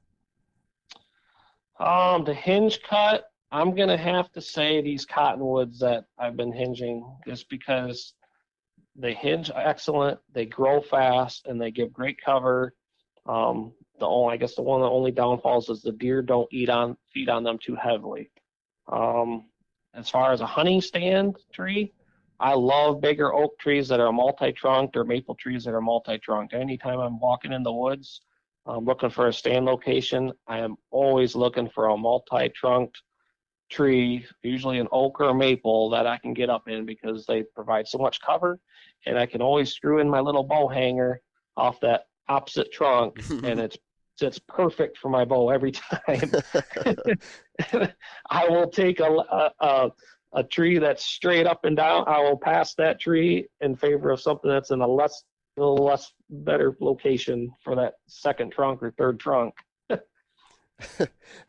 [SPEAKER 3] The hinge cut, I'm gonna have to say these cottonwoods that I've been hinging, just because they hinge excellent, they grow fast, and they give great cover. I guess the one of the only downfalls is the deer don't feed on them too heavily. Um, as far as a hunting stand tree, I love bigger oak trees that are multi-trunked or maple trees that are multi-trunked. Anytime I'm walking in the woods, looking for a stand location, I am always looking for a multi-trunked tree, usually an oak or a maple, that I can get up in because they provide so much cover, and I can always screw in my little bow hanger off that opposite trunk, and it's perfect for my bow every time. I will take a tree that's straight up and down. I will pass that tree in favor of something that's in a little less better location for that second trunk or third trunk.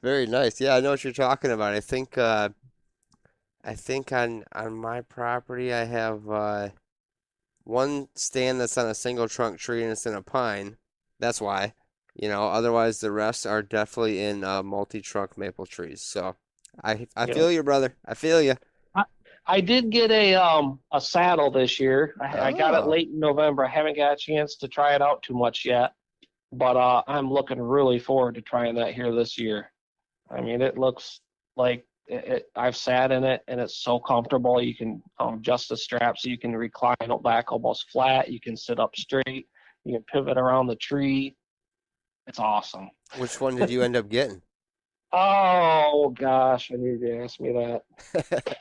[SPEAKER 2] Very nice. Yeah, I know what you're talking about. I think on my property I have one stand that's on a single trunk tree and it's in a pine. That's why. Otherwise the rest are definitely in multi-trunk maple trees. So I
[SPEAKER 3] Yeah.
[SPEAKER 2] feel you, brother. I feel you.
[SPEAKER 3] I did get a saddle this year. I got it
[SPEAKER 2] Oh,
[SPEAKER 3] late in November. I haven't got a chance to try it out too much yet, but I'm looking really forward to trying that here this year. I mean, it looks like I've sat in it, and it's so comfortable. You can adjust the strap so you can recline back almost flat. You can sit up straight. You can pivot around the tree. It's awesome.
[SPEAKER 2] which one did you end up getting?
[SPEAKER 3] Oh gosh, I knew you asked me that.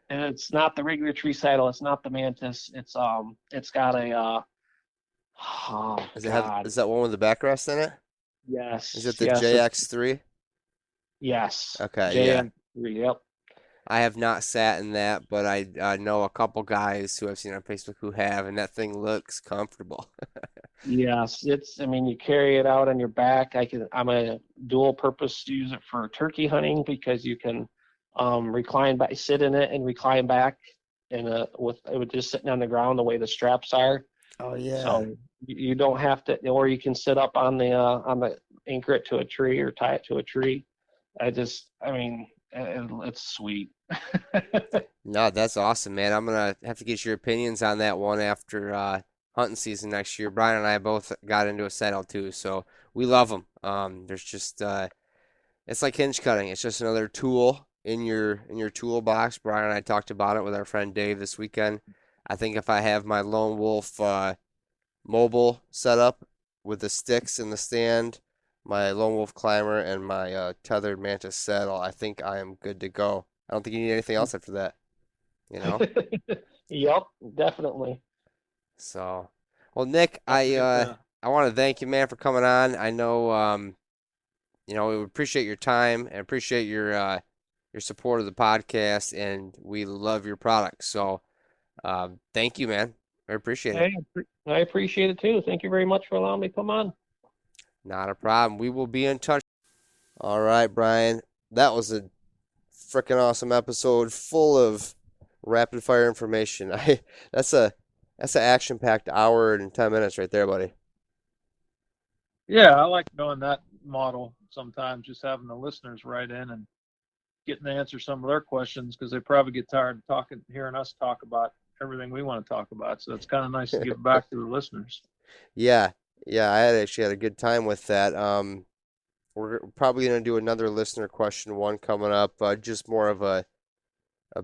[SPEAKER 3] And it's not the regular tree saddle. It's not the mantis. It's got a oh
[SPEAKER 2] Is
[SPEAKER 3] God,
[SPEAKER 2] that one with the backrest in it? Is
[SPEAKER 3] yes,
[SPEAKER 2] it the
[SPEAKER 3] yes, it's
[SPEAKER 2] JX3?
[SPEAKER 3] yes,
[SPEAKER 2] Okay, yeah.
[SPEAKER 3] JM3. Yep.
[SPEAKER 2] I have not sat in that, but I know a couple guys who I've seen on Facebook who have, and that thing looks comfortable.
[SPEAKER 3] Yes, I mean, you carry it out on your back. I'm a dual purpose use it for turkey hunting because you can recline back, sit in it and recline back with it just sitting on the ground the way the straps are.
[SPEAKER 2] Oh yeah.
[SPEAKER 3] So you don't have to, or you can sit up on the anchor it to a tree or tie it to a tree. I mean,
[SPEAKER 4] and it's sweet.
[SPEAKER 2] No, that's awesome, man. I'm gonna have to get your opinions on that one after hunting season next year. Brian and I both got into a saddle too, so we love them. There's just it's like hinge cutting. It's just another tool in your toolbox. Brian and I talked about it with our friend Dave this weekend. I think if I have my Lone Wolf mobile setup with the sticks in the stand, my Lone Wolf climber, and my tethered Mantis saddle, I think I am good to go. I don't think you need anything else after that, you know?
[SPEAKER 3] Yep, definitely.
[SPEAKER 2] So, well, Nick,
[SPEAKER 4] Yeah.
[SPEAKER 2] I want to thank you, man, for coming on. I know you know, we appreciate your time and appreciate your support of the podcast, and we love your products. So, thank you, man. I appreciate it.
[SPEAKER 3] Hey, I appreciate it too. Thank you very much for allowing me to come on.
[SPEAKER 2] Not a problem. We will be in touch. All right, Brian. That was a freaking awesome episode full of rapid fire information. That's a that's an action packed hour and 10 minutes right there, buddy.
[SPEAKER 4] Yeah, I like doing that model sometimes, just having the listeners write in and getting to answer some of their questions because they probably get tired of hearing us talk about everything we want to talk about. So it's kind of nice to give back to the listeners.
[SPEAKER 2] Yeah, yeah, I had actually had a good time with that. We're probably gonna do another listener question one coming up. Just more of a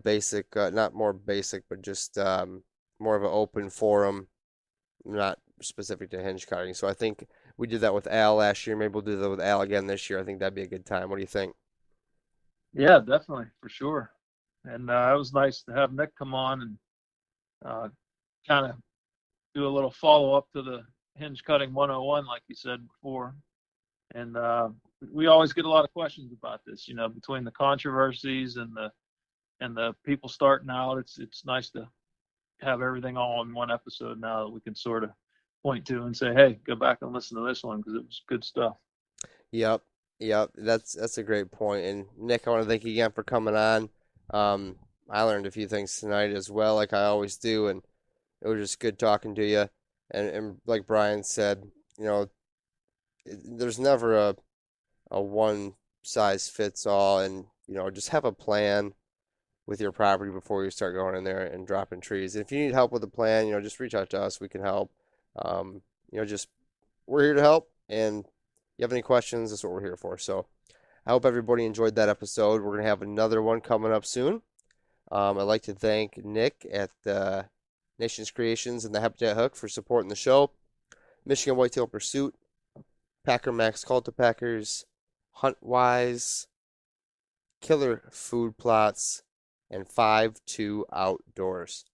[SPEAKER 2] basic, not more basic, but just more of an open forum, not specific to hinge cutting. So I think we did that with Al last year. Maybe we'll do that with Al again this year. I think that'd be a good time. What do you think?
[SPEAKER 4] Yeah, definitely, for sure. And it was nice to have Nick come on and kind of do a little follow up to the hinge cutting 101, like you said before. And we always get a lot of questions about this, between the controversies and the people starting out. It's nice to have everything all in one episode now that we can sort of point to and say, hey, go back and listen to this one because it was good stuff.
[SPEAKER 2] Yep, yep. That's a great point. And Nick, I want to thank you again for coming on. I learned a few things tonight as well, like I always do, and it was just good talking to you. And like Brian said, you know, there's never a one size fits all, and you know, just have a plan with your property before you start going in there and dropping trees. And if you need help with the plan, you know, just reach out to us. We can help. You know, just we're here to help. And you have any questions, that's what we're here for. So I hope everybody enjoyed that episode. We're gonna have another one coming up soon. I'd like to thank Nick at Nations Creations and the Habitat Hook for supporting the show. Michigan Whitetail Pursuit, Packer Max Cultipackers, Huntwise, Killer Food Plots, and 5-2 Outdoors.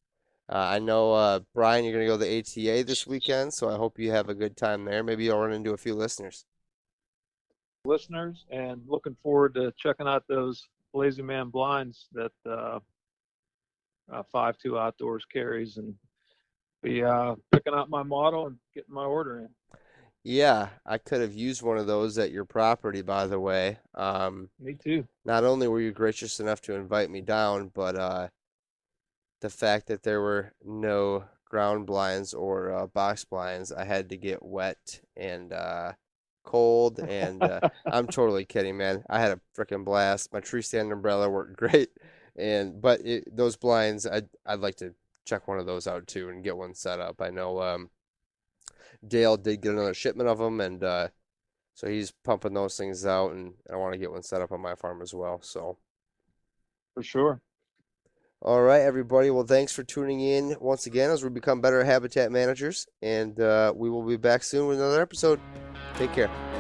[SPEAKER 2] I know, Brian, you're going to go to the ATA this weekend, so I hope you have a good time there. Maybe you'll run into a few listeners.
[SPEAKER 4] Listeners, and looking forward to checking out those Lazy Man blinds that 5-2 Outdoors carries, and be picking out my model and getting my order in.
[SPEAKER 2] Yeah, I could have used one of those at your property, by the way.
[SPEAKER 4] Me too.
[SPEAKER 2] Not only were you gracious enough to invite me down, but the fact that there were no ground blinds or box blinds, I had to get wet and cold. And I'm totally kidding, man. I had a freaking blast. My tree stand umbrella worked great, those blinds, I'd like to check one of those out too and get one set up. I know Dale did get another shipment of them, and so he's pumping those things out, and I want to get one set up on my farm as well. So.
[SPEAKER 4] For sure.
[SPEAKER 2] All right, everybody. Well, thanks for tuning in once again as we become better habitat managers, and we will be back soon with another episode. Take care.